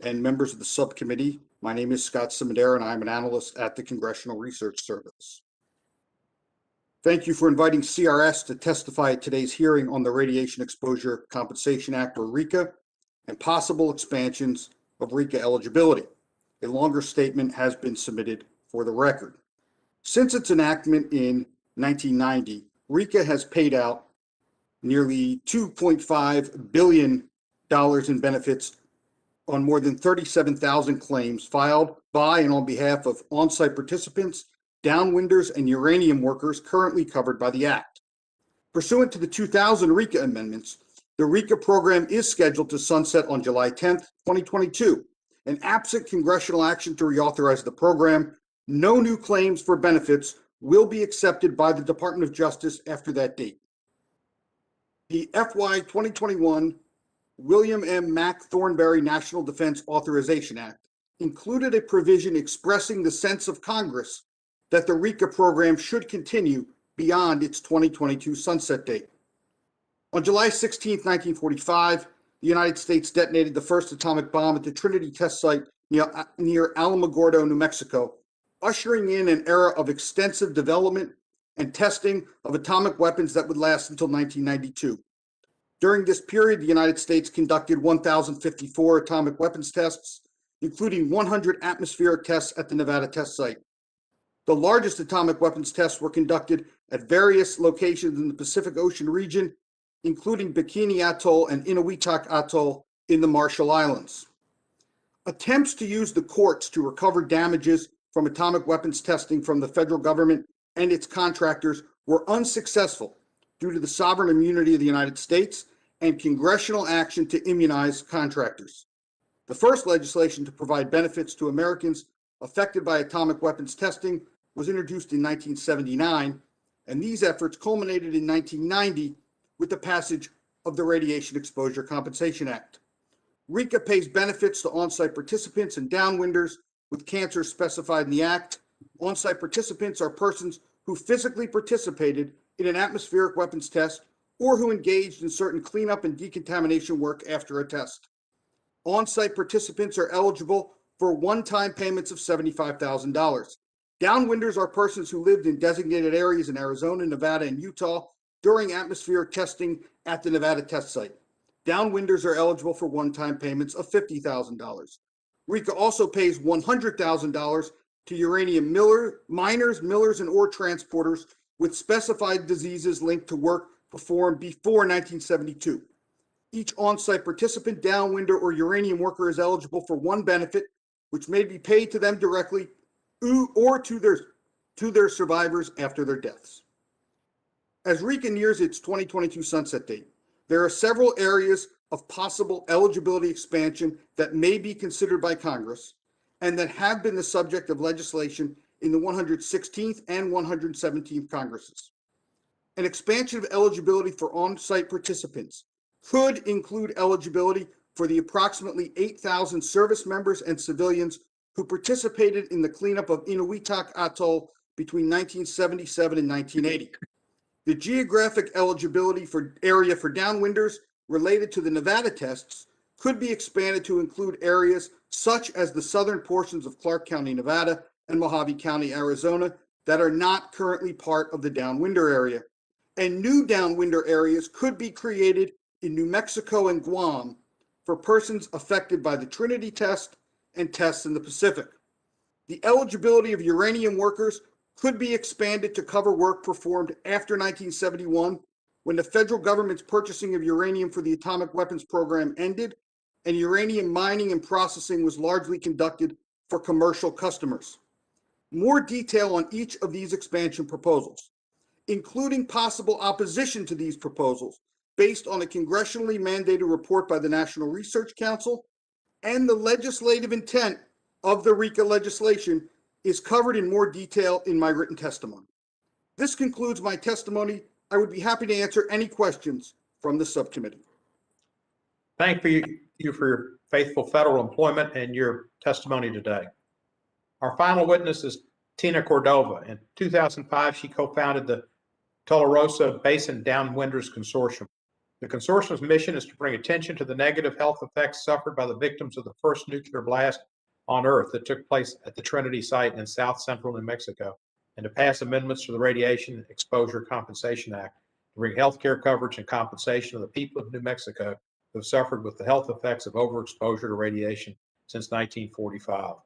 and members of the subcommittee. My name is Scott Simadera, and I'm an analyst at the Congressional Research Service. Thank you for inviting CRS to testify at today's hearing on the Radiation Exposure Compensation Act, or RECA, and possible expansions of RECA eligibility. A longer statement has been submitted for the record. Since its enactment in 1990, RECA has paid out nearly $2.5 billion in benefits on more than 37,000 claims filed by and on behalf of on-site participants, downwinders, and uranium workers currently covered by the Act. Pursuant to the 2000 RECA amendments, the RECA program is scheduled to sunset on July 10th, 2022. And absent congressional action to reauthorize the program, no new claims for benefits will be accepted by the Department of Justice after that date. The FY 2021 William M. Mack Thornberry National Defense Authorization Act included a provision expressing the sense of Congress that the RECA program should continue beyond its 2022 sunset date. On July 16, 1945, the United States detonated the first atomic bomb at the Trinity test site near Alamogordo, New Mexico, ushering in an era of extensive development and testing of atomic weapons that would last until 1992. During this period, the United States conducted 1,054 atomic weapons tests, including 100 atmospheric tests at the Nevada test site. The largest atomic weapons tests were conducted at various locations in the Pacific Ocean region, including Bikini Atoll and Inuitak Atoll in the Marshall Islands. Attempts to use the courts to recover damages from atomic weapons testing from the federal government and its contractors were unsuccessful due to the sovereign immunity of the United States and congressional action to immunize contractors. The first legislation to provide benefits to Americans affected by atomic weapons testing was introduced in 1979, and these efforts culminated in 1990 with the passage of the Radiation Exposure Compensation Act. RECA pays benefits to on-site participants and downwinders with cancers specified in the Act. On-site participants are persons who physically participated in an atmospheric weapons test or who engaged in certain cleanup and decontamination work after a test. On-site participants are eligible for one-time payments of $75,000. Downwinders are persons who lived in designated areas in Arizona, Nevada, and Utah during atmospheric testing at the Nevada test site. Downwinders are eligible for one-time payments of $50,000. RECA also pays $100,000 to uranium miners, millers, and ore transporters with specified diseases linked to work performed before 1972. Each on-site participant, downwinder, or uranium worker is eligible for one benefit, which may be paid to them directly or to their survivors after their deaths. As RECA nears its 2022 sunset date, there are several areas of possible eligibility expansion that may be considered by Congress and that have been the subject of legislation in the 116th and 117th Congresses. An expansion of eligibility for on-site participants could include eligibility for the approximately 8,000 service members and civilians who participated in the cleanup of Inuitak Atoll between 1977 and 1980. The geographic eligibility for area for downwinders related to the Nevada tests could be expanded to include areas such as the southern portions of Clark County, Nevada, and Mojave County, Arizona, that are not currently part of the downwinder area. And new downwinder areas could be created in New Mexico and Guam for persons affected by the Trinity test and tests in the Pacific. The eligibility of uranium workers could be expanded to cover work performed after 1971, when the federal government's purchasing of uranium for the atomic weapons program ended and uranium mining and processing was largely conducted for commercial customers. More detail on each of these expansion proposals, including possible opposition to these proposals based on a congressionally mandated report by the National Research Council and the legislative intent of the RECA legislation, is covered in more detail in my written testimony. This concludes my testimony. I would be happy to answer any questions from the subcommittee. Thank you for your faithful federal employment and your testimony today. Our final witness is Tina Cordova. In 2005, she co-founded the Tularosa Basin Downwinders Consortium. The consortium's mission is to bring attention to the negative health effects suffered by the victims of the first nuclear blast on Earth that took place at the Trinity site in south central New Mexico, and to pass amendments to the Radiation Exposure Compensation Act to bring health care coverage and compensation of the people of New Mexico who have suffered with the health effects of overexposure to radiation since 1945.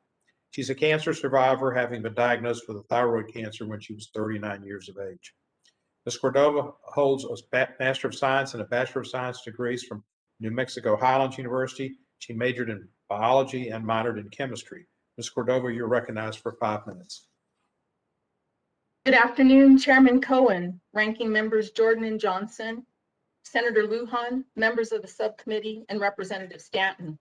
She's a cancer survivor, having been diagnosed with a thyroid cancer when she was 39 years of age. Ms. Cordova holds a Master of Science and a Bachelor of Science degrees from New Mexico Highlands University. She majored in biology and minored in chemistry. Ms. Cordova, you're recognized for 5 minutes. Good afternoon, Chairman Cohen, Ranking Members Jordan and Johnson, Senator Lujan, members of the subcommittee, and Representative Stanton.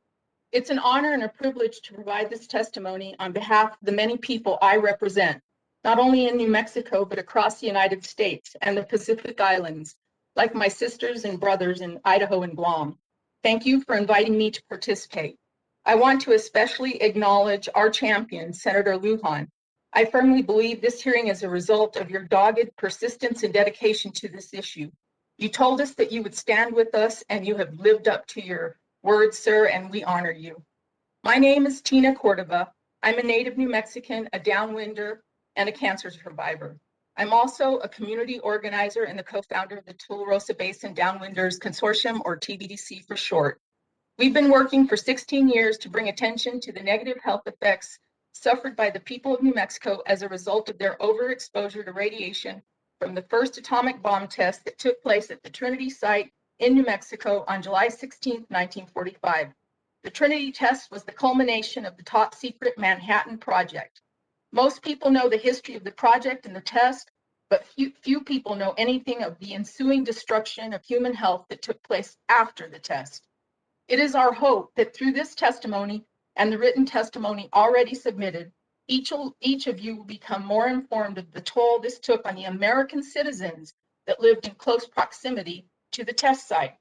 It's an honor and a privilege to provide this testimony on behalf of the many people I represent, not only in New Mexico, but across the United States and the Pacific Islands, like my sisters and brothers in Idaho and Guam. Thank you for inviting me to participate. I want to especially acknowledge our champion, Senator Lujan. I firmly believe this hearing is a result of your dogged persistence and dedication to this issue. You told us that you would stand with us, and you have lived up to your words, sir, and we honor you. My name is Tina Cordova. I'm a native New Mexican, a downwinder, and a cancer survivor. I'm also a community organizer and the co-founder of the Tularosa Basin Downwinders Consortium, or TBDC for short. We've been working for 16 years to bring attention to the negative health effects suffered by the people of New Mexico as a result of their overexposure to radiation from the first atomic bomb test that took place at the Trinity site in New Mexico on July 16, 1945. The Trinity test was the culmination of the top secret Manhattan Project. Most people know the history of the project and the test, but few people know anything of the ensuing destruction of human health that took place after the test. It is our hope that through this testimony and the written testimony already submitted, each of you will become more informed of the toll this took on the American citizens that lived in close proximity to the test site.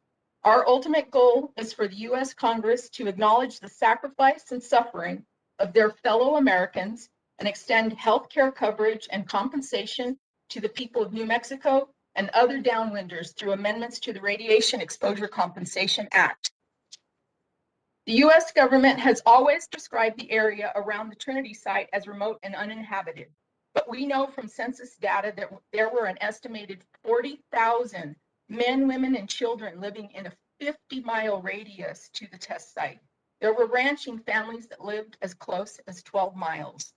Our ultimate goal is for the U.S. Congress to acknowledge the sacrifice and suffering of their fellow Americans and extend health care coverage and compensation to the people of New Mexico and other downwinders through amendments to the Radiation Exposure Compensation Act. The U.S. government has always described the area around the Trinity site as remote and uninhabited, but we know from census data that there were an estimated 40,000 men, women, and children living in a 50-mile radius to the test site. There were ranching families that lived as close as 12 miles.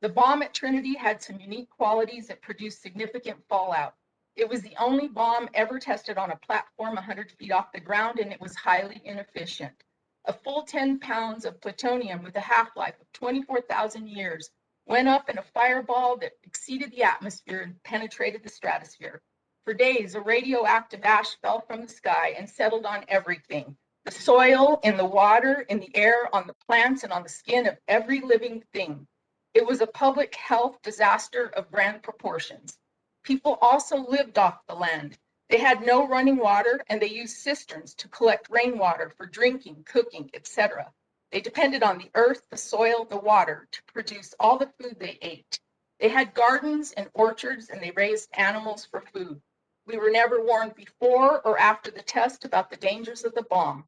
The bomb at Trinity had some unique qualities that produced significant fallout. It was the only bomb ever tested on a platform 100 feet off the ground, and it was highly inefficient. A full 10 pounds of plutonium with a half-life of 24,000 years went up in a fireball that exceeded the atmosphere and penetrated the stratosphere. For days, a radioactive ash fell from the sky and settled on everything: the soil, in the water, in the air, on the plants, and on the skin of every living thing. It was a public health disaster of grand proportions. People also lived off the land. They had no running water, and they used cisterns to collect rainwater for drinking, cooking, etc. They depended on the earth, the soil, the water to produce all the food they ate. They had gardens and orchards, and they raised animals for food. We were never warned before or after the test about the dangers of the bomb.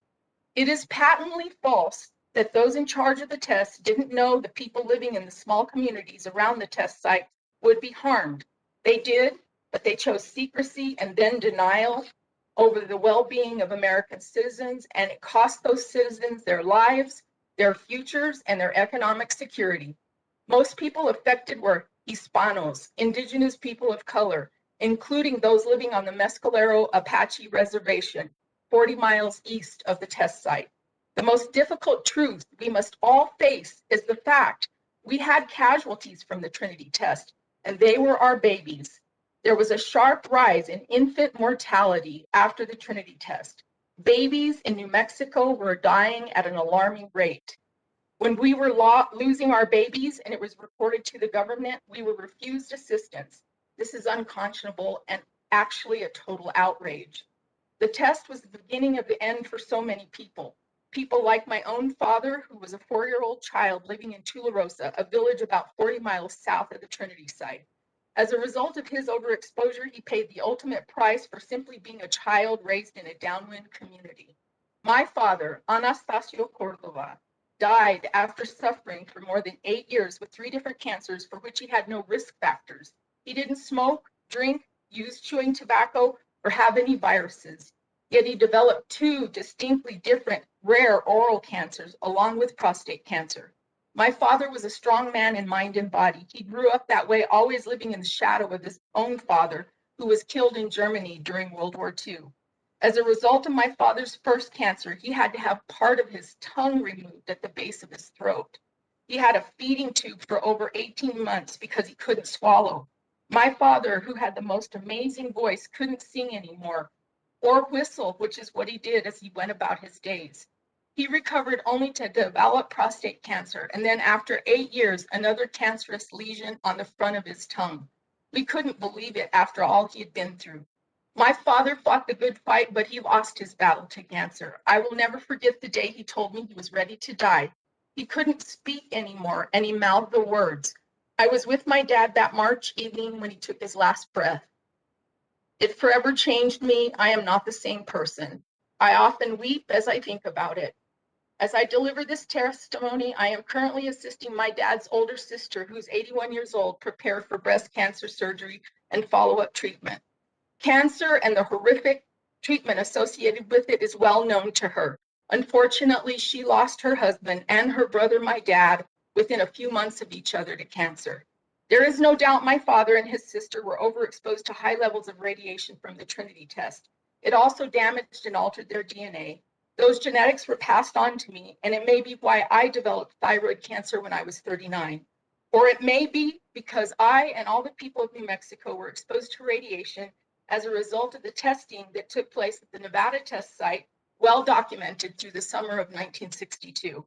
It is patently false that those in charge of the test didn't know the people living in the small communities around the test site would be harmed. They did, but they chose secrecy and then denial over the well-being of American citizens, and it cost those citizens their lives, their futures, and their economic security. Most people affected were Hispanos, indigenous people of color, including those living on the Mescalero Apache Reservation, 40 miles east of the test site. The most difficult truth we must all face is the fact we had casualties from the Trinity test, and they were our babies. There was a sharp rise in infant mortality after the Trinity test. Babies in New Mexico were dying at an alarming rate. When we were losing our babies and it was reported to the government, we were refused assistance. This is unconscionable and actually a total outrage. The test was the beginning of the end for so many people. people like my own father, who was a 4-year-old child living in Tularosa, a village about 40 miles south of the Trinity site. As a result of his overexposure, he paid the ultimate price for simply being a child raised in a downwind community. My father, Anastasio Cordova, died after suffering for more than 8 years with 3 different cancers for which he had no risk factors. He didn't smoke, drink, use chewing tobacco, or have any viruses. Yet he developed 2 distinctly different rare oral cancers along with prostate cancer. My father was a strong man in mind and body. He grew up that way, always living in the shadow of his own father, who was killed in Germany during World War II. As a result of my father's first cancer, he had to have part of his tongue removed at the base of his throat. He had a feeding tube for over 18 months because he couldn't swallow. My father, who had the most amazing voice, couldn't sing anymore or whistle, which is what he did as he went about his days. He recovered only to develop prostate cancer, and then after 8 years, another cancerous lesion on the front of his tongue. We couldn't believe it after all he had been through. My father fought the good fight, but he lost his battle to cancer. I will never forget the day he told me he was ready to die. He couldn't speak anymore, and he mouthed the words. I was with my dad that March evening when he took his last breath. It forever changed me. I am not the same person. I often weep as I think about it. As I deliver this testimony, I am currently assisting my dad's older sister, who's 81 years old, prepare for breast cancer surgery and follow-up treatment. Cancer and the horrific treatment associated with it is well known to her. Unfortunately, she lost her husband and her brother, my dad, within a few months of each other to cancer. There is no doubt my father and his sister were overexposed to high levels of radiation from the Trinity test. It also damaged and altered their DNA. Those genetics were passed on to me, and it may be why I developed thyroid cancer when I was 39. Or it may be because I and all the people of New Mexico were exposed to radiation as a result of the testing that took place at the Nevada test site, well documented through the summer of 1962.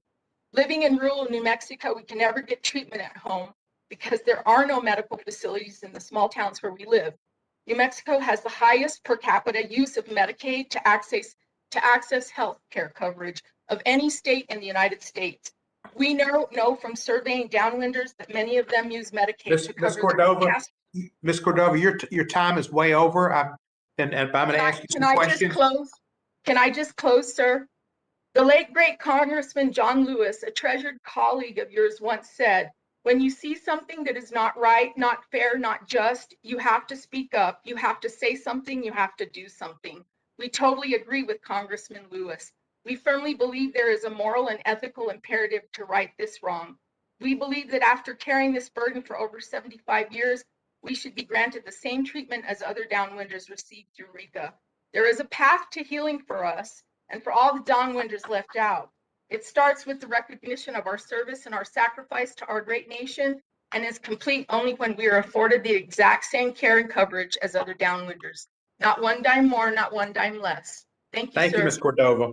Living in rural New Mexico, we can never get treatment at home because there are no medical facilities in the small towns where we live. New Mexico has the highest per capita use of Medicaid to access health care coverage of any state in the United States. We know from surveying downwinders that many of them use Medicaid to cover Ms. Cordova, your time is way over. I'm going to ask you some questions. Can I just close, sir? The late great Congressman John Lewis, a treasured colleague of yours, once said, when you see something that is not right, not fair, not just, you have to speak up. You have to say something. You have to do something. We totally agree with Congressman Lewis. We firmly believe there is a moral and ethical imperative to right this wrong. We believe that after carrying this burden for over 75 years, we should be granted the same treatment as other downwinders received through RICA. There is a path to healing for us and for all the downwinders left out. It starts with the recognition of our service and our sacrifice to our great nation, and is complete only when we are afforded the exact same care and coverage as other downwinders. Not one dime more, not one dime less. Thank you, Thank you, sir. Ms. Cordova.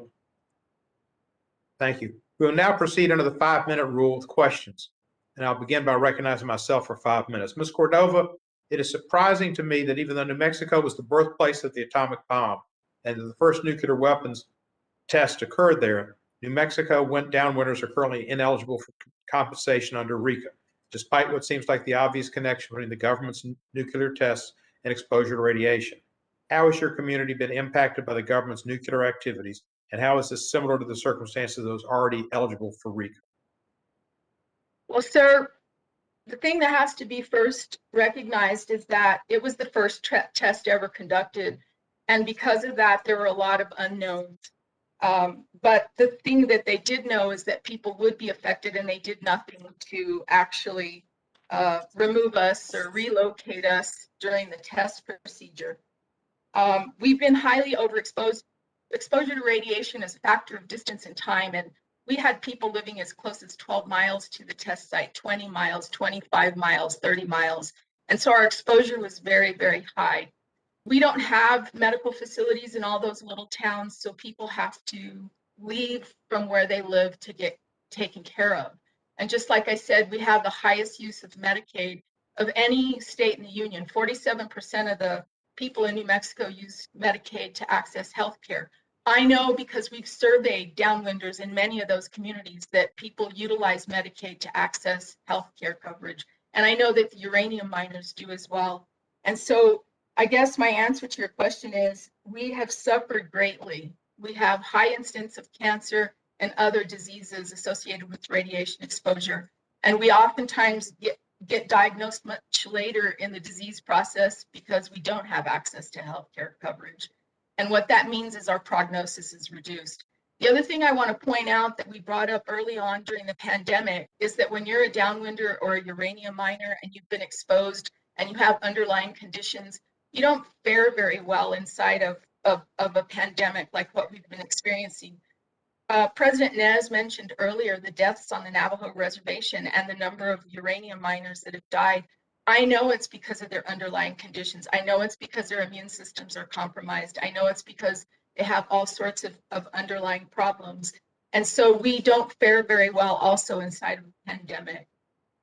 Thank you. We will now proceed under the 5-minute rule with questions. And I'll begin by recognizing myself for 5 minutes. Ms. Cordova, it is surprising to me that even though New Mexico was the birthplace of the atomic bomb and the first nuclear weapons test occurred there, New Mexico downwinders are currently ineligible for compensation under RICA, despite what seems like the obvious connection between the government's nuclear tests and exposure to radiation. How has your community been impacted by the government's nuclear activities, and how is this similar to the circumstances of those already eligible for RICA? Well, sir, the thing that has to be first recognized is that it was the first test ever conducted. And because of that, there were a lot of unknowns. But the thing that they did know is that people would be affected, and they did nothing to actually remove us or relocate us during the test procedure. We've been highly overexposed. Exposure to radiation is a factor of distance and time, and we had people living as close as 12 miles to the test site, 20 miles, 25 miles, 30 miles. And so our exposure was very, very high. We don't have medical facilities in all those little towns, so people have to leave from where they live to get taken care of. And just like I said, we have the highest use of Medicaid of any state in the union. 47% of the people in New Mexico use Medicaid to access health care. I know because we've surveyed downwinders in many of those communities that people utilize Medicaid to access health care coverage. And I know that the uranium miners do as well. And so I guess my answer to your question is we have suffered greatly. We have high incidence of cancer and other diseases associated with radiation exposure. And we oftentimes get diagnosed much later in the disease process because we don't have access to health care coverage. And what that means is our prognosis is reduced. The other thing I want to point out that we brought up early on during the pandemic is that when you're a downwinder or a uranium miner and you've been exposed and you have underlying conditions, you don't fare very well inside of a pandemic like what we've been experiencing. President Nez mentioned earlier the deaths on the Navajo reservation and the number of uranium miners that have died. I know it's because of their underlying conditions. I know it's because their immune systems are compromised. I know it's because they have all sorts of underlying problems. And so we don't fare very well also inside of a pandemic.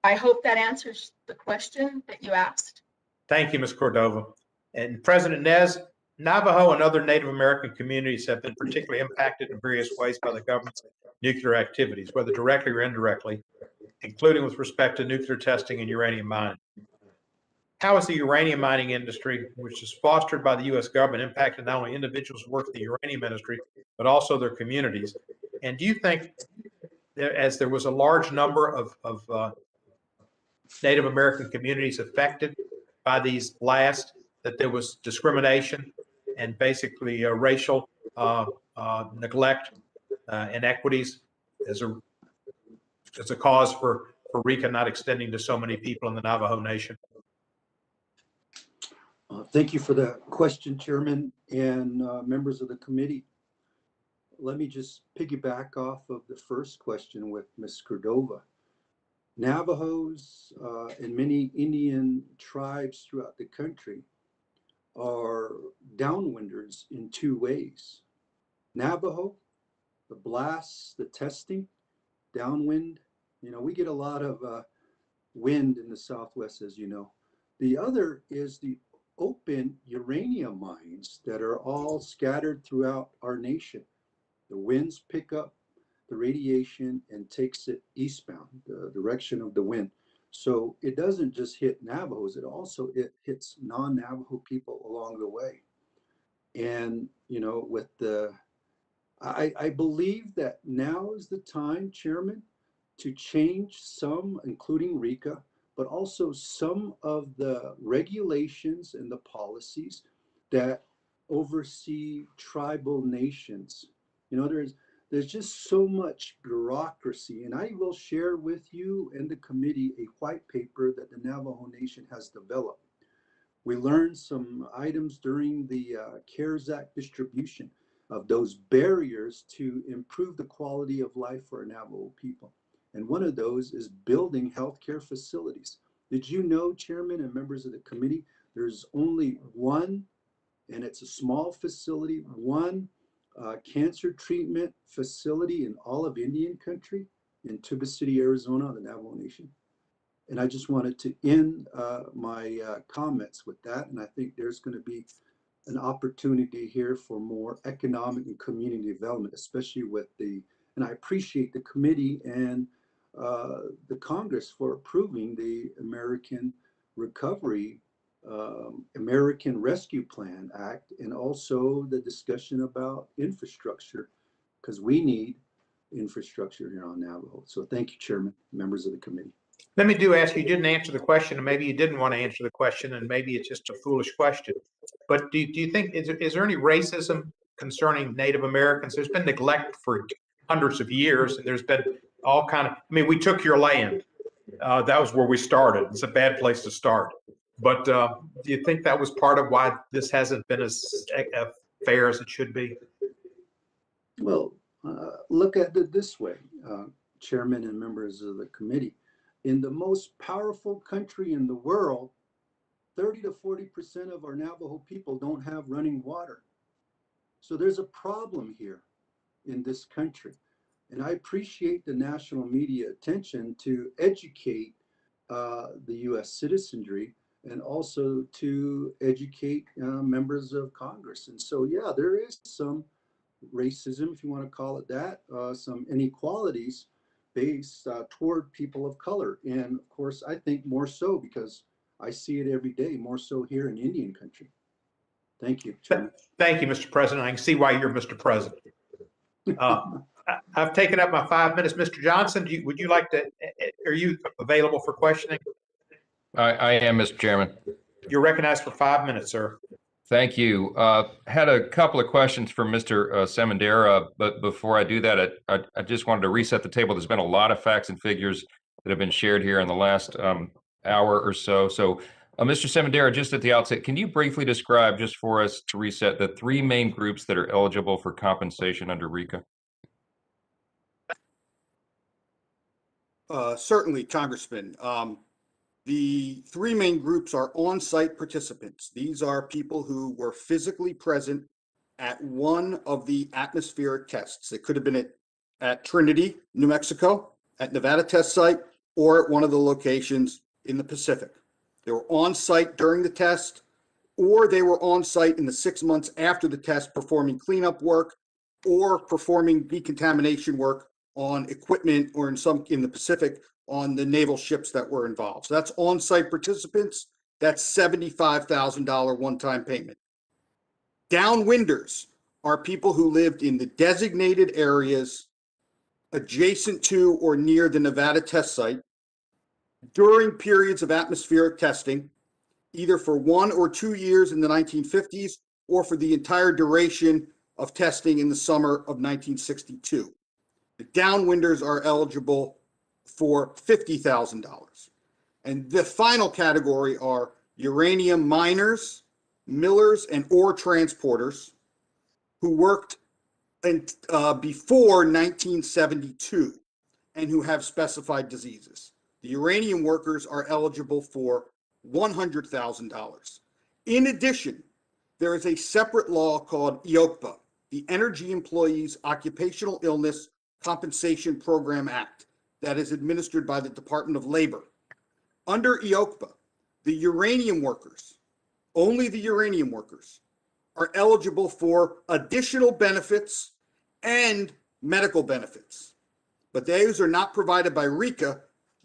I hope that answers the question that you asked. Thank you, Ms. Cordova. And President Nez, Navajo and other Native American communities have been particularly impacted in various ways by the government's nuclear activities, whether directly or indirectly, including with respect to nuclear testing and uranium mining. How is the uranium mining industry, which is fostered by the U.S. government, impacted not only individuals who work in the uranium industry, but also their communities? And do you think, as there was a large number of Native American communities affected by these blasts, that there was discrimination and basically racial neglect, inequities as a cause for RICA not extending to so many people in the Navajo Nation? Thank you for the question, Chairman and members of the committee. Let me just piggyback off of the first question with Ms. Cordova. Navajos and many Indian tribes throughout the country are downwinders in two ways. Navajo, the blasts, the testing, downwind. We get a lot of wind in the Southwest, as you know. The other is the open uranium mines that are all scattered throughout our nation. The winds pick up the radiation and takes it eastbound, the direction of the wind. So it doesn't just hit Navajos, it hits non-Navajo people along the way. And, I believe that now is the time, Chairman, to change some, including RICA, but also some of the regulations and the policies that oversee tribal nations. There's just so much bureaucracy, and I will share with you and the committee a white paper that the Navajo Nation has developed. We learned some items during the CARES Act distribution of those barriers to improve the quality of life for our Navajo people. And one of those is building healthcare facilities. Did you know, Chairman and members of the committee, there's only one, and it's a small facility, one cancer treatment facility in all of Indian country in Tuba City, Arizona, the Navajo Nation. And I just wanted to end my comments with that. And I think there's going to be an opportunity here for more economic and community development, especially with and I appreciate the committee and the Congress for approving the American Recovery, American Rescue Plan Act, and also the discussion about infrastructure, because we need infrastructure here on Navajo. So thank you, Chairman, members of the committee. Let me ask you didn't answer the question, and maybe you didn't want to answer the question, and maybe it's just a foolish question. But do you think, is there any racism concerning Native Americans? There's been neglect for hundreds of years, and there's been all kind of, we took your land. That was where we started. It's a bad place to start. But do you think that was part of why this hasn't been as fair as it should be? Well, look at it this way, Chairman and members of the committee. In the most powerful country in the world, 30 to 40% of our Navajo people don't have running water. So there's a problem here in this country. And I appreciate the national media attention to educate the U.S. citizenry and also to educate members of Congress. And so, yeah, there is some racism, if you want to call it that, some inequalities based toward people of color. And of course, I think more so because I see it every day, more so here in Indian country. Thank you, Chairman. Thank you, Mr. President. I can see why you're Mr. President. I've taken up my 5 minutes. Mr. Johnson, would you like to, are you available for questioning? I am, Mr. Chairman. You're recognized for 5 minutes, sir. Thank you. Had a couple of questions for Mr. Semendera, but before I do that, I just wanted to reset the table. There's been a lot of facts and figures that have been shared here in the last hour or so. So, Mr. Semendera, just at the outset, can you briefly describe, just for us to reset, the three main groups that are eligible for compensation under RICA? Certainly, Congressman. The three main groups are on-site participants. These are people who were physically present at one of the atmospheric tests. It could have been at Trinity, New Mexico, at Nevada test site, or at one of the locations in the Pacific. They were on-site during the test, or they were on-site in the 6 months after the test performing cleanup work or performing decontamination work on equipment, or in the Pacific, on the naval ships that were involved. So that's on-site participants. That's $75,000 one-time payment. Downwinders are people who lived in the designated areas adjacent to or near the Nevada test site during periods of atmospheric testing, either for 1 or 2 years in the 1950s or for the entire duration of testing in the summer of 1962. The downwinders are eligible for $50,000. And the final category are uranium miners, millers, and ore transporters who worked before 1972 and who have specified diseases. The uranium workers are eligible for $100,000. In addition, there is a separate law called EOCPA, the Energy Employees Occupational Illness Compensation Program Act, that is administered by the Department of Labor. Under EOCPA, the uranium workers, only the uranium workers, are eligible for additional benefits and medical benefits. But those are not provided by RICA,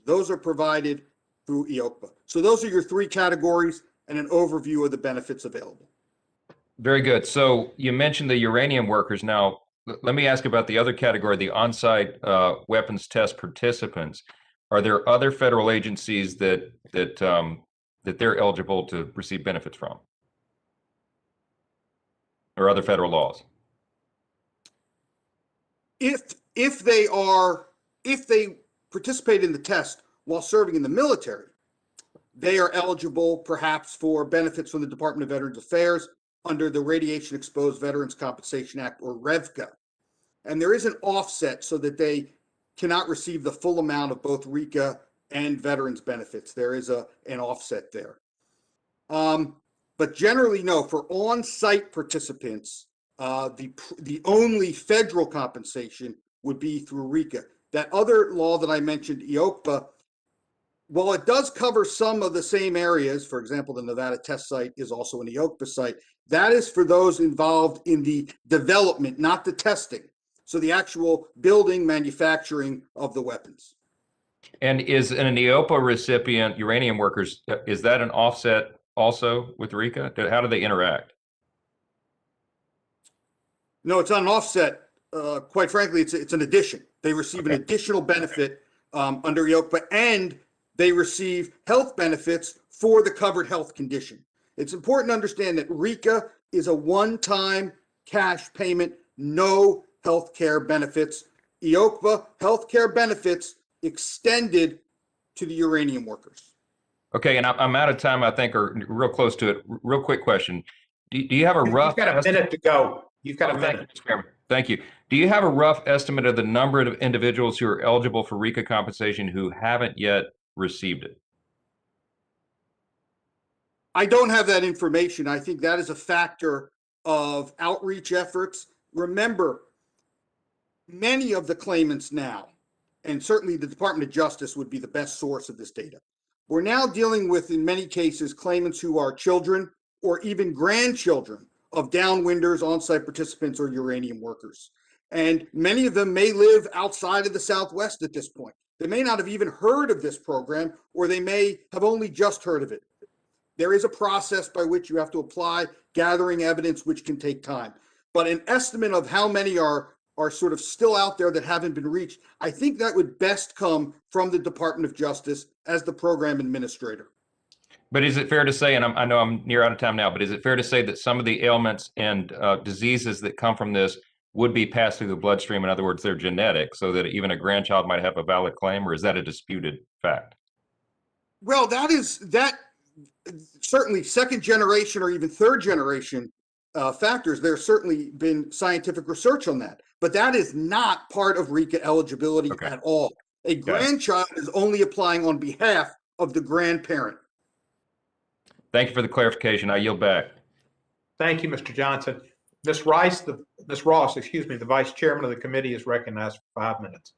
those are provided through EOCPA. So those are your three categories and an overview of the benefits available. Very good. So you mentioned the uranium workers. Now, let me ask about the other category, the on-site weapons test participants. Are there other federal agencies that they're eligible to receive benefits from, or other federal laws? If they participate in the test while serving in the military, they are eligible perhaps for benefits from the Department of Veterans Affairs under the Radiation Exposed Veterans Compensation Act, or REVCA. And there is an offset so that they cannot receive the full amount of both RICA and veterans benefits. There is an offset there. But generally, no, for on-site participants, the only federal compensation would be through RICA. That other law that I mentioned, EOCPA, while it does cover some of the same areas, for example, the Nevada test site is also an EOCPA site, that is for those involved in the development, not the testing. So the actual building, manufacturing of the weapons. And is an EOPA recipient, uranium workers, is that an offset also with RICA? How do they interact? No, it's not an offset. Quite frankly, it's an addition. They receive an additional benefit under EOCPA, and they receive health benefits for the covered health condition. It's important to understand that RICA is a one-time cash payment, no healthcare benefits. EOCPA, healthcare benefits extended to the uranium workers. Okay, and I'm out of time, I think, or real close to it. Real quick question. Do you have a rough... You've got a minute to go. You've got a minute. Thank you. Do you have a rough estimate of the number of individuals who are eligible for RICA compensation who haven't yet received it? I don't have that information. I think that is a factor of outreach efforts. Remember, many of the claimants now, and certainly the Department of Justice would be the best source of this data. We're now dealing with, in many cases, claimants who are children or even grandchildren of downwinders, on-site participants, or uranium workers. And many of them may live outside of the Southwest at this point. They may not have even heard of this program, or they may have only just heard of it. There is a process by which you have to apply, gathering evidence, which can take time. But an estimate of how many are sort of still out there that haven't been reached, I think that would best come from the Department of Justice as the program administrator. But is it fair to say, and I know I'm near out of time now, but is it fair to say that some of the ailments and diseases that come from this would be passed through the bloodstream? In other words, they're genetic, so that even a grandchild might have a valid claim, or is that a disputed fact? Well, that certainly second generation or even third generation factors. There's certainly been scientific research on that, but that is not part of RICA eligibility at all. A grandchild is only applying on behalf of the grandparent. Thank you for the clarification. I yield back. Thank you, Mr. Johnson. Ms. Ross, the Vice Chairman of the committee, is recognized for 5 minutes.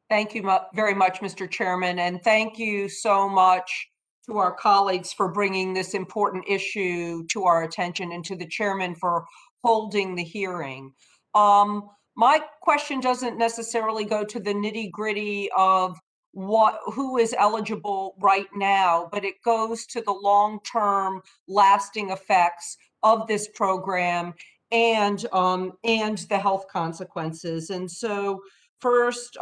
Thank you very much, Mr. Chairman, and thank you so much to our colleagues for bringing this important issue to our attention, and to the chairman for holding the hearing. My question doesn't necessarily go to the nitty-gritty of who is eligible right now, but it goes to the long-term lasting effects of this program and the health consequences. And so first,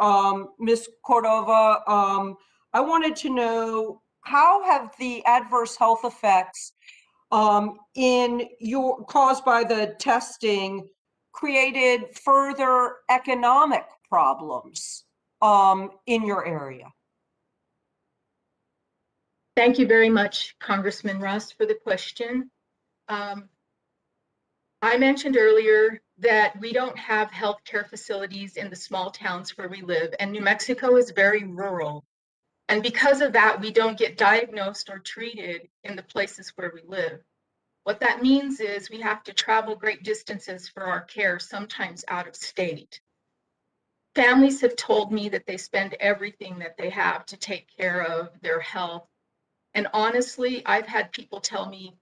Ms. Cordova, I wanted to know, how have the adverse health effects caused by the testing created further economic problems in your area? Thank you very much, Congressman Ross, for the question. I mentioned earlier that we don't have healthcare facilities in the small towns where we live, and New Mexico is very rural. And because of that, we don't get diagnosed or treated in the places where we live. What that means is we have to travel great distances for our care, sometimes out of state. Families have told me that they spend everything that they have to take care of their health. And honestly, I've had people tell me,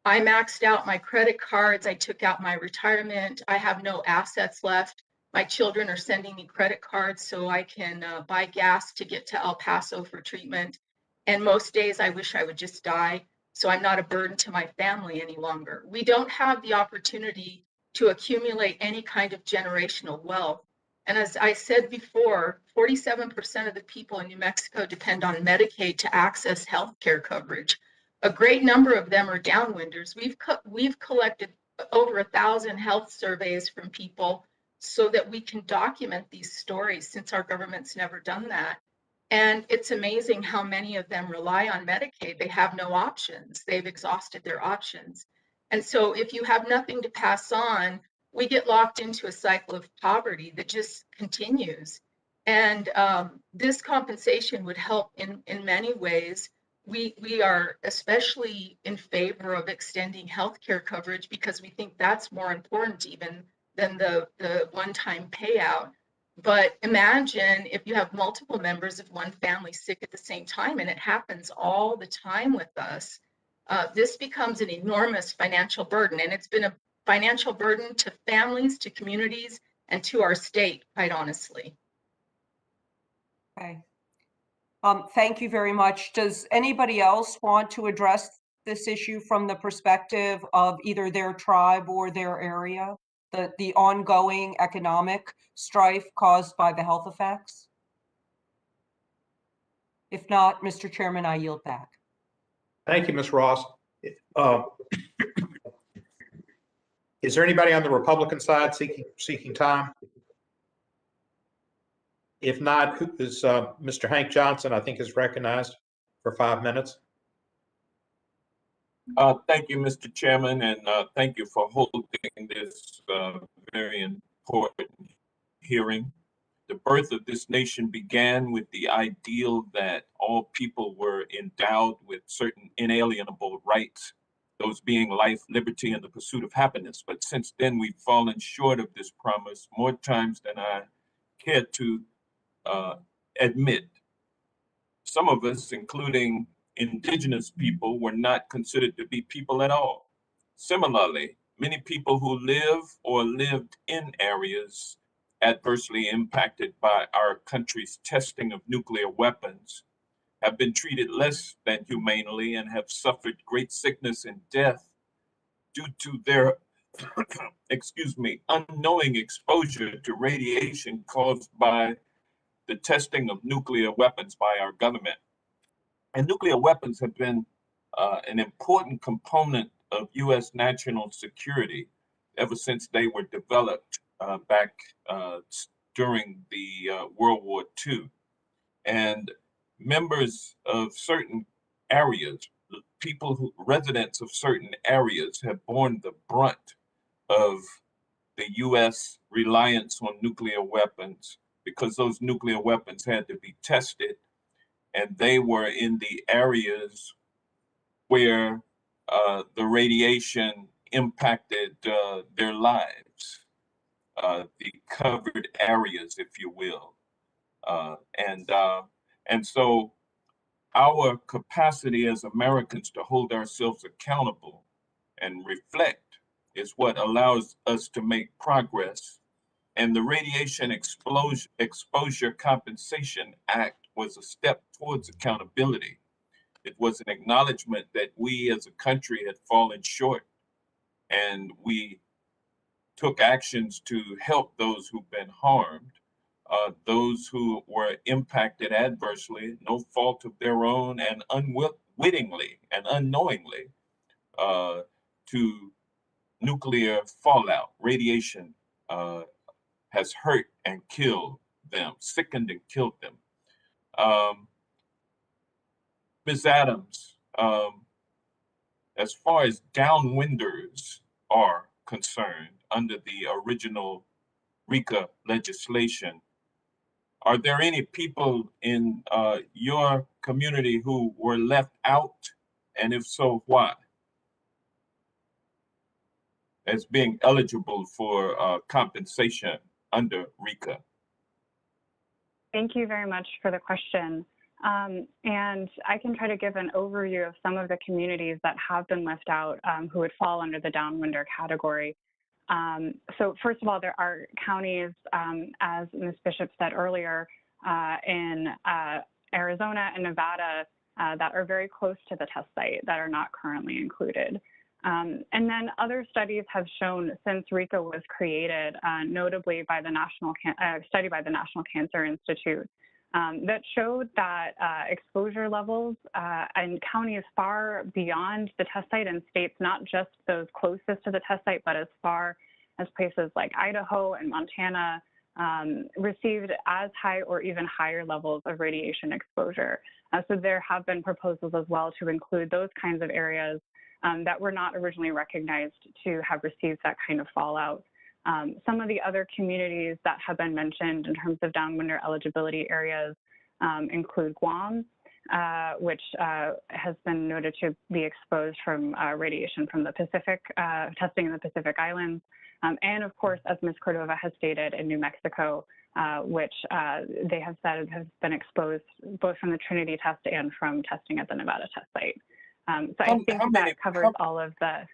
I maxed out my credit cards, I took out my retirement, I have no assets left. My children are sending me credit cards so I can buy gas to get to El Paso for treatment. And most days I wish I would just die, so I'm not a burden to my family any longer. We don't have the opportunity to accumulate any kind of generational wealth. And as I said before, 47% of the people in New Mexico depend on Medicaid to access healthcare coverage. A great number of them are downwinders. We've collected over 1,000 health surveys from people so that we can document these stories, since our government's never done that. And it's amazing how many of them rely on Medicaid. They have no options. They've exhausted their options. And so if you have nothing to pass on, we get locked into a cycle of poverty that just continues. And this compensation would help in many ways. We are especially in favor of extending healthcare coverage because we think that's more important even than the one-time payout. But imagine if you have multiple members of one family sick at the same time, and it happens all the time with us. This becomes an enormous financial burden, and it's been a financial burden to families, to communities, and to our state, quite honestly. Okay. Thank you very much. Does anybody else want to address this issue from the perspective of either their tribe or their area, the ongoing economic strife caused by the health effects? If not, Mr. Chairman, I yield back. Thank you, Ms. Ross. Is there anybody on the Republican side seeking time? If not, who is Mr. Hank Johnson, I think, is recognized for 5 minutes. Thank you, Mr. Chairman, and thank you for holding this very important hearing. The birth of this nation began with the ideal that all people were endowed with certain inalienable rights, those being life, liberty, and the pursuit of happiness. But since then, we've fallen short of this promise more times than I care to admit. Some of us, including indigenous people, were not considered to be people at all. Similarly, many people who live or lived in areas adversely impacted by our country's testing of nuclear weapons have been treated less than humanely and have suffered great sickness and death due to their, excuse me, unknowing exposure to radiation caused by the testing of nuclear weapons by our government. And nuclear weapons have been an important component of U.S. national security ever since they were developed back during the World War II. And members of certain areas, residents of certain areas have borne the brunt of the U.S. reliance on nuclear weapons because those nuclear weapons had to be tested, and they were in the areas where the radiation impacted their lives, the covered areas, if you will. And so our capacity as Americans to hold ourselves accountable and reflect is what allows us to make progress. And the Radiation Exposure Compensation Act was a step towards accountability. It was an acknowledgement that we as a country had fallen short, and we took actions to help those who've been harmed, those who were impacted adversely, no fault of their own, and unwittingly and unknowingly to nuclear fallout. Radiation has hurt and killed them, sickened and killed them. Ms. Adams, as far as downwinders are concerned under the original RICA legislation, are there any people in your community who were left out? And if so, why? As being eligible for compensation under RICA? Thank you very much for the question. And I can try to give an overview of some of the communities that have been left out who would fall under the downwinder category. So first of all, there are counties, as Ms. Bishop said earlier, in Arizona and Nevada that are very close to the test site that are not currently included. And then other studies have shown since RICA was created, notably by the study by the National Cancer Institute, that showed that exposure levels in counties far beyond the test site and states, not just those closest to the test site, but as far as places like Idaho and Montana, received as high or even higher levels of radiation exposure. So there have been proposals as well to include those kinds of areas that were not originally recognized to have received that kind of fallout. Some of the other communities that have been mentioned in terms of downwinder eligibility areas include Guam, which has been noted to be exposed from radiation from the Pacific, testing in the Pacific Islands. And of course, as Ms. Cordova has stated, in New Mexico, which they have said has been exposed both from the Trinity test and from testing at the Nevada test site. So I think that covers all of the.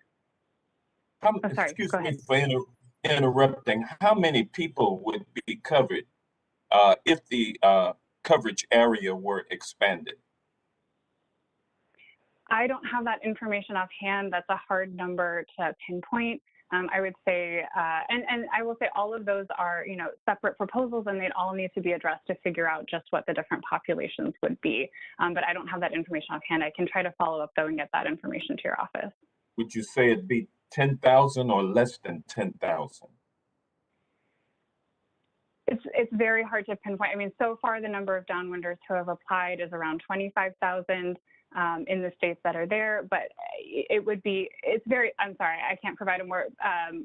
Sorry, excuse go me ahead. for interrupting. How many people would be covered if the coverage area were expanded? I don't have that information offhand. That's a hard number to pinpoint. I would say, and I will say all of those are, separate proposals, and they'd all need to be addressed to figure out just what the different populations would be. But I don't have that information offhand. I can try to follow up though and get that information to your office. Would you say it'd be 10,000 or less than 10,000? It's very hard to pinpoint. I mean, so far the number of downwinders who have applied is around 25,000 in the states that are there, but I'm sorry, I can't provide a more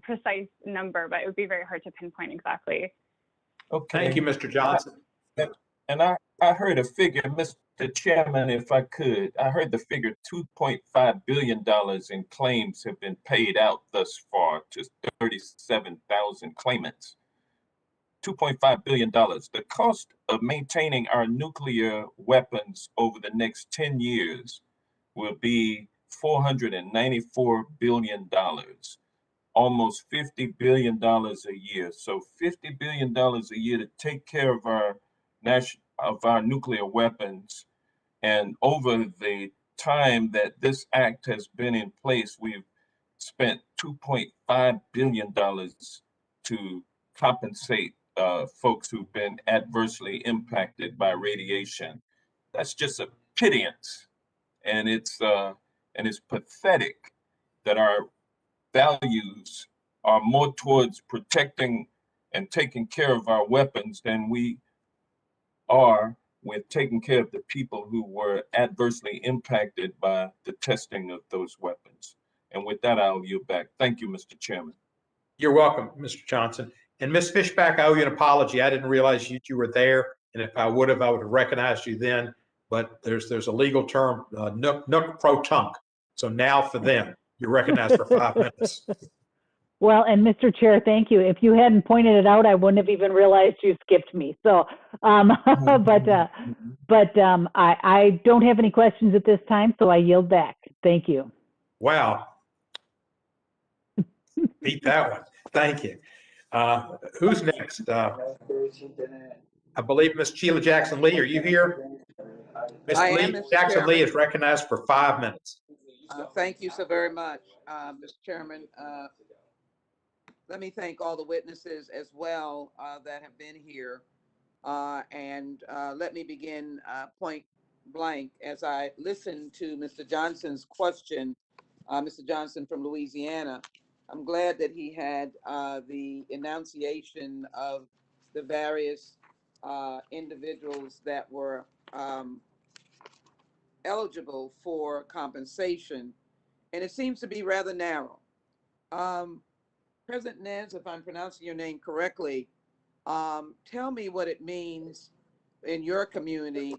precise number, but it would be very hard to pinpoint exactly. Okay. Thank you, Mr. Johnson. And I heard a figure, Mr. Chairman, if I could, I heard the figure $2.5 billion in claims have been paid out thus far to 37,000 claimants. $2.5 billion. The cost of maintaining our nuclear weapons over the next 10 years will be $494 billion, almost $50 billion a year. So $50 billion a year to take care of our nuclear weapons. And over the time that this act has been in place, we've spent $2.5 billion to compensate folks who've been adversely impacted by radiation. That's just a pittance, and it's pathetic that our values are more towards protecting and taking care of our weapons than we are with taking care of the people who were adversely impacted by the testing of those weapons. And with that, I'll yield back. Thank you, Mr. Chairman. You're welcome, Mr. Johnson. And Ms. Fishback, I owe you an apology. I didn't realize you were there. And if I would have recognized you then. But there's a legal term, nunc pro tunc. So now for them, you're recognized for 5 minutes. Well, and Mr. Chair, thank you. If you hadn't pointed it out, I wouldn't have even realized you skipped me. So, but I don't have any questions at this time, so I yield back. Thank you. Wow. Beat that one. Thank you. Who's next? I believe Ms. Sheila Jackson-Lee, are you here? Ms. I am, Lee, Mr. Jackson-Lee Chairman. is recognized for 5 minutes. Thank you so very much, Mr. Chairman. Let me thank all the witnesses as well that have been here. And let me begin point blank as I listened to Mr. Johnson's question, Mr. Johnson from Louisiana. I'm glad that he had the enunciation of the various individuals that were eligible for compensation, and it seems to be rather narrow. President Nez, if I'm pronouncing your name correctly, tell me what it means in your community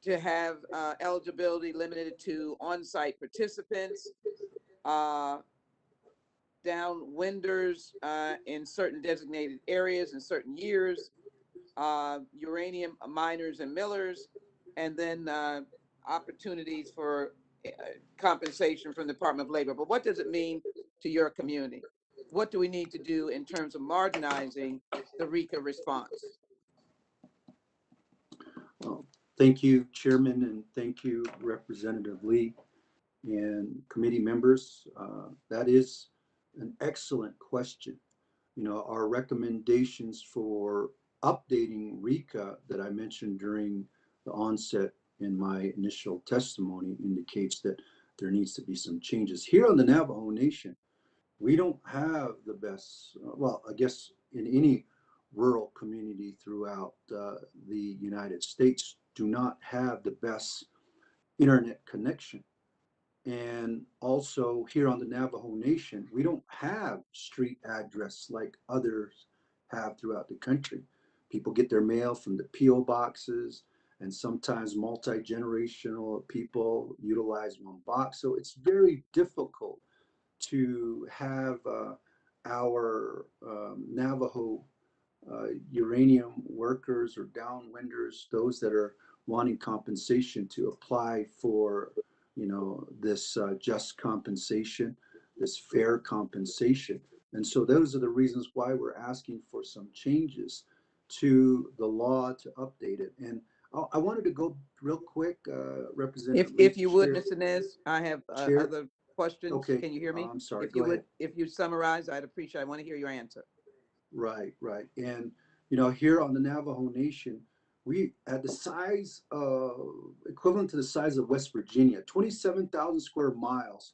to have eligibility limited to on-site participants, downwinders in certain designated areas in certain years, uranium miners and millers, and then opportunities for compensation from the Department of Labor. But what does it mean to your community? What do we need to do in terms of marginalizing the RICA response? Well, thank you, Chairman, and thank you, Representative Lee and committee members. That is an excellent question. You know, our recommendations for updating RICA that I mentioned during the onset in my initial testimony indicates that there needs to be some changes. Here on the Navajo Nation, we don't have the best, well, I guess in any rural community throughout the United States do not have the best internet connection. And also here on the Navajo Nation, we don't have street address like others have throughout the country. People get their mail from the P.O. boxes, and sometimes multi-generational people utilize one box. So it's very difficult to have our Navajo uranium workers or downwinders, those that are wanting compensation, to apply for, you know, this just compensation, this fair compensation. And so those are the reasons why we're asking for some changes to the law to update it. And I wanted to go real quick, Representative. If you would, Mr. Nez, I have other questions. Okay. Can you hear me? I'm sorry. If you Go would, ahead. if you summarize, I'd appreciate. I want to hear your answer. Right, right. And, you know, here on the Navajo Nation, we at the size of, equivalent to the size of West Virginia, 27,000 square miles,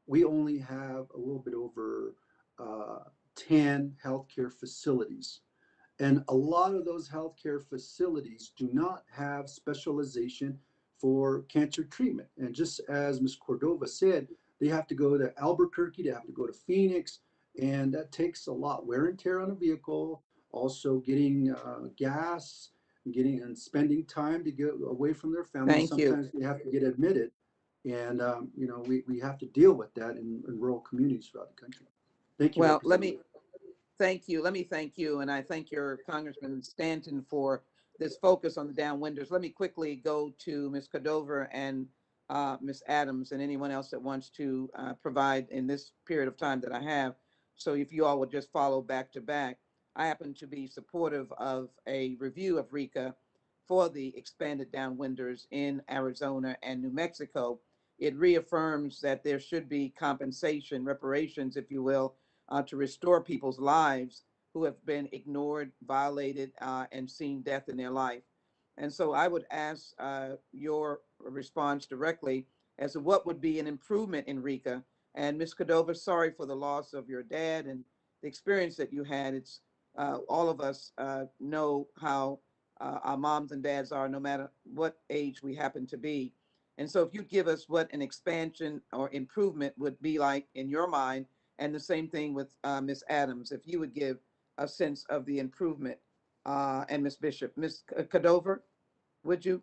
we only have a little bit over 10 healthcare facilities. And a lot of those healthcare facilities do not have specialization for cancer treatment. And just as Ms. Cordova said, they have to go to Albuquerque, they have to go to Phoenix, and that takes a lot wear and tear on a vehicle, also getting gas, getting and spending time to get away from their families. Sometimes they have to get admitted. And, you know, we have to deal with that in rural communities throughout the country. Thank you. Well, let me thank you. Let me thank you. And I thank your Congressman Stanton for this focus on the downwinders. Let me quickly go to Ms. Cordova and Ms. Adams, and anyone else that wants to provide in this period of time that I have. So if you all would just follow back to back. I happen to be supportive of a review of RECA for the expanded downwinders in Arizona and New Mexico. It reaffirms that there should be compensation, reparations, if you will, to restore people's lives who have been ignored, violated, and seen death in their life. And so I would ask your response directly as to what would be an improvement in RECA. And Ms. Cordova, sorry for the loss of your dad and the experience that you had. It's all of us know how our moms and dads are, no matter what age we happen to be. And so if you give us what an expansion or improvement would be like in your mind, and the same thing with Ms. Adams, if you would give a sense of the improvement, and Ms. Bishop. Ms. Cordova, would you?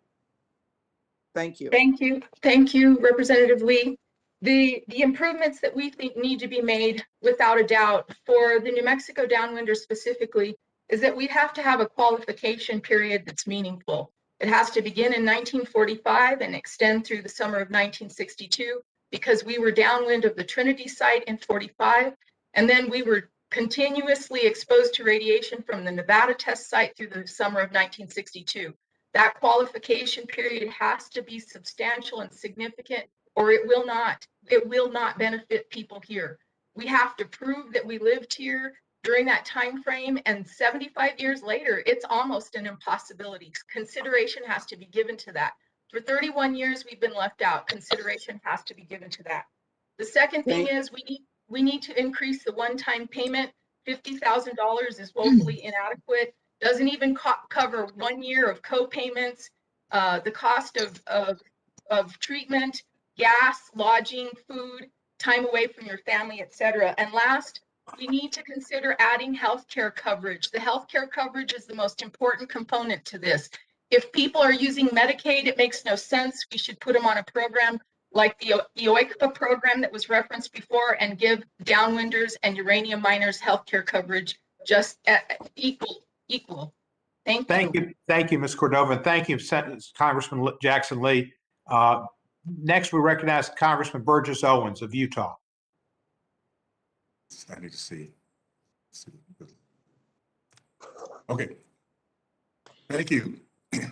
Thank you. Thank you. Thank you, Representative Lee. The improvements that we think need to be made, without a doubt, for the New Mexico downwinders specifically, is that we have to have a qualification period that's meaningful. It has to begin in 1945 and extend through the summer of 1962, because we were downwind of the Trinity site in 45, and then we were continuously exposed to radiation from the Nevada test site through the summer of 1962. That qualification period has to be substantial and significant, or it will not benefit people here. We have to prove that we lived here during that time frame, and 75 years later, it's almost an impossibility. Consideration has to be given to that. For 31 years, we've been left out. Consideration has to be given to that. The second thing is we need to increase the one-time payment. $50,000 is woefully inadequate. Doesn't even cover 1 year of co-payments, the cost of treatment, gas, lodging, food, time away from your family, etc. And last, we need to consider adding healthcare coverage. The healthcare coverage is the most important component to this. If people are using Medicaid, it makes no sense. We should put them on a program like the OICPA program that was referenced before, and give downwinders and uranium miners healthcare coverage just equal. Thank you. Thank you, Ms. Cordova, and thank you, Congressman Jackson Lee. Next, we recognize Congressman Burgess Owens of Utah. I need to see. Okay. Thank you.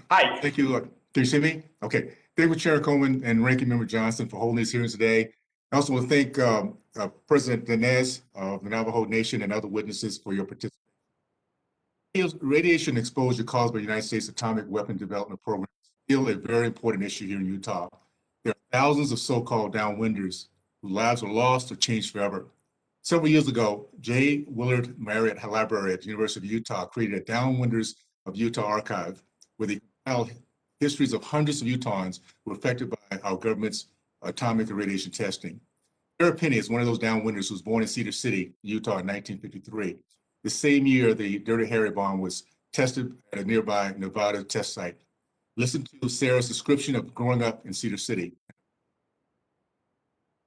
Hi. Thank you. Can you see me? Okay. Thank you, Chair Coleman and Ranking Member Johnson, for holding these hearings today. I also want to thank President Dines of the Navajo Nation and other witnesses for your participation. Radiation exposure caused by the United States Atomic Weapon Development Program is still a very important issue here in Utah. There are thousands of so-called downwinders whose lives were lost or changed forever. Several years ago, J. Willard Marriott Library at the University of Utah created a Downwinders of Utah archive where they compiled histories of hundreds of Utahns who were affected by our government's atomic and radiation testing. Sarah Penny is one of those downwinders who was born in Cedar City, Utah in 1953. The same year, the Dirty Harry bomb was tested at a nearby Nevada test site. Listen to Sarah's description of growing up in Cedar City.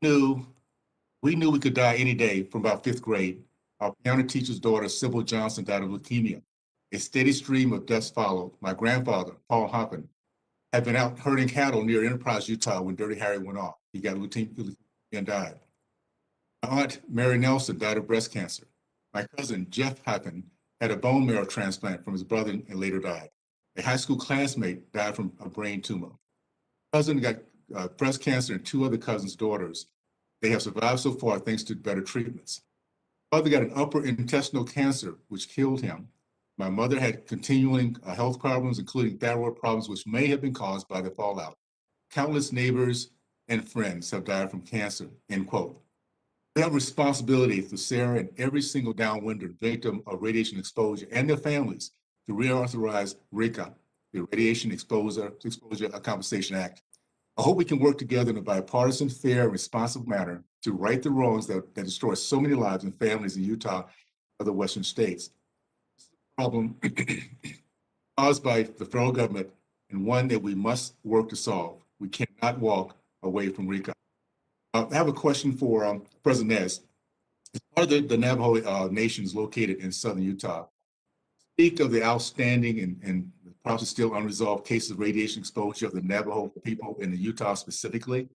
We knew we could die any day from about 5th grade. Our piano teacher's daughter, Sybil Johnson, died of leukemia. A steady stream of deaths followed. My grandfather, Paul Hoppin, had been out herding cattle near Enterprise, Utah when Dirty Harry went off. He got leukemia and died. My aunt, Mary Nelson, died of breast cancer. My cousin, Jeff Hoppin, had a bone marrow transplant from his brother and later died. A high school classmate died from a brain tumor. My cousin got breast cancer and 2 other cousins' daughters. They have survived so far thanks to better treatments. My father got an upper intestinal cancer, which killed him. My mother had continuing health problems, including thyroid problems, which may have been caused by the fallout. Countless neighbors and friends have died from cancer, end quote. We have responsibility to Sarah and every single downwinder victim of radiation exposure and their families to reauthorize RECA, the Radiation Exposure Compensation Act. I hope we can work together in a bipartisan, fair, and responsible manner to right the wrongs that destroy so many lives and families in Utah and other Western states. This is a problem caused by the federal government and one that we must work to solve. We cannot walk away from RECA. I have a question for President Nez. As part of the Navajo Nation is located in southern Utah. Speak of the outstanding and probably still unresolved cases of radiation exposure of the Navajo people in Utah specifically?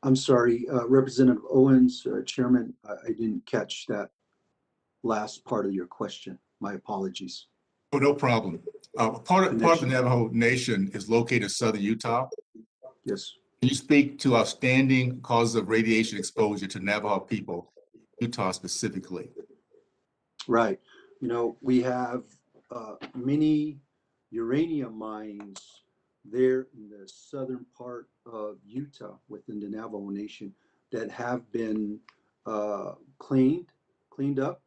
I'm sorry, Representative Owens, Chairman, I didn't catch that last part of your question. My apologies. Oh, no problem. Part of the Navajo Nation is located in southern Utah. Yes. Can you speak to outstanding causes of radiation exposure to Navajo people, Utah specifically? Right. You know, we have many uranium mines there in the southern part of Utah within the Navajo Nation that have been cleaned up.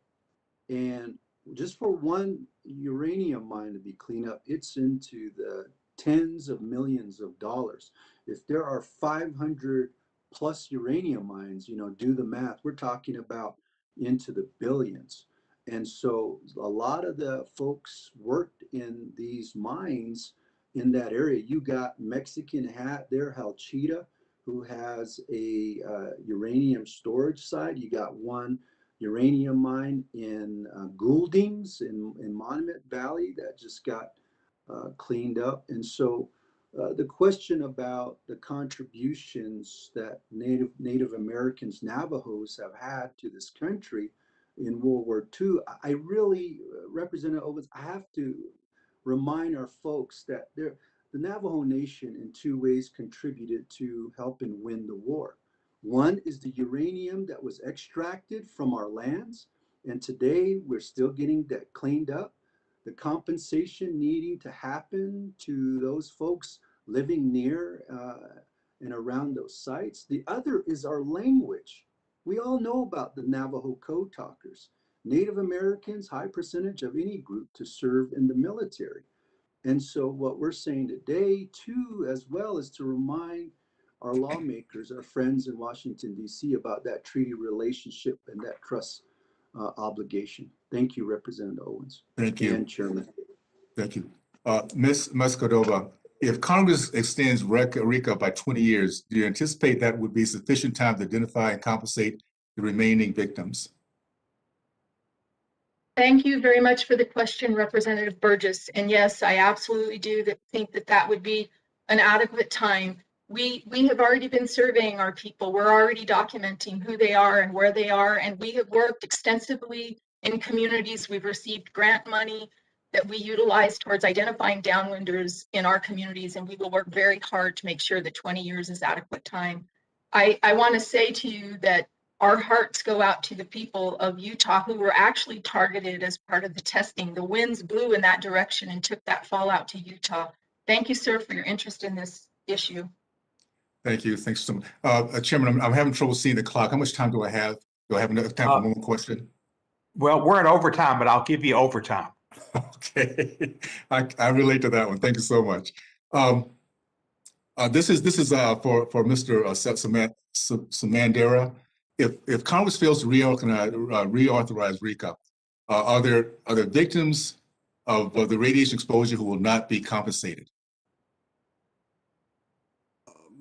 And just for one uranium mine to be cleaned up, it's into the tens of millions of dollars. If there are 500 plus uranium mines, you know, do the math, we're talking about into the billions. And so a lot of the folks worked in these mines in that area. You got Mexican Hat there, Halchita, who has a uranium storage site. You got one uranium mine in Gouldings in Monument Valley that just got cleaned up. And so the question about the contributions that Native Americans, Navajos have had to this country in World War II, I really, Representative Owens, I have to remind our folks that the Navajo Nation in two ways contributed to helping win the war. One is the uranium that was extracted from our lands, and today we're still getting that cleaned up. The compensation needing to happen to those folks living near and around those sites. The other is our language. We all know about the Navajo code talkers. Native Americans, high percentage of any group to serve in the military. And so what we're saying today too, as well, is to remind our lawmakers, our friends in Washington, D.C. about that treaty relationship and that trust obligation. Thank you, Representative Owens. Thank you. And Chairman. Thank you. Ms. Cordova, if Congress extends RICA by 20 years, do you anticipate that would be sufficient time to identify and compensate the remaining victims? Thank you very much for the question, Representative Burgess. And yes, I absolutely do think that that would be an adequate time. We have already been surveying our people. We're already documenting who they are and where they are. And we have worked extensively in communities. We've received grant money that we utilize towards identifying downwinders in our communities. And we will work very hard to make sure that 20 years is adequate time. I want to say to you that our hearts go out to the people of Utah who were actually targeted as part of the testing. The winds blew in that direction and took that fallout to Utah. Thank you, sir, for your interest in this issue. Thank you. Thanks so much. Chairman, I'm having trouble seeing the clock. How much time do I have? Do I have enough time for one more question? Well, we're at overtime, but I'll give you overtime. Okay, I relate to that one. Thank you so much. This is for Mr. Samandera. If Congress fails to reauthorize RICA, are there victims of the radiation exposure who will not be compensated?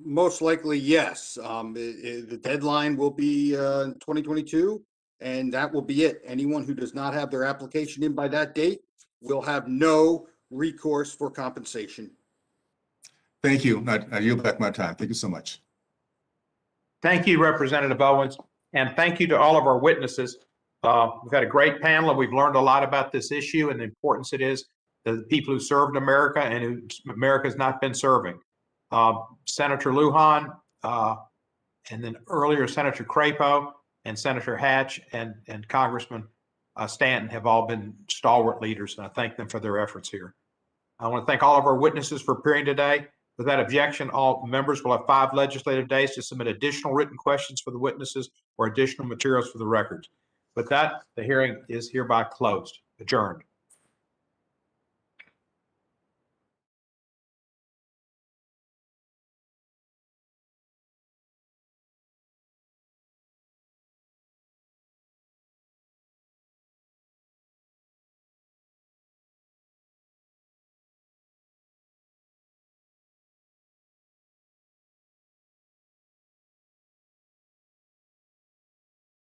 Most likely, yes. The deadline will be 2022, and that will be it. Anyone who does not have their application in by that date will have no recourse for compensation. Thank you. I yield back my time. Thank you so much. Thank you, Representative Owens, and thank you to all of our witnesses. We've had a great panel, and we've learned a lot about this issue and the importance it is to the people who served America and who America has not been serving. Senator Lujan, and then earlier Senator Crapo and Senator Hatch and Congressman Stanton have all been stalwart leaders, and I thank them for their efforts here. I want to thank all of our witnesses for appearing today. Without objection, all members will have 5 legislative days to submit additional written questions for the witnesses or additional materials for the records. With that, the hearing is hereby closed, adjourned.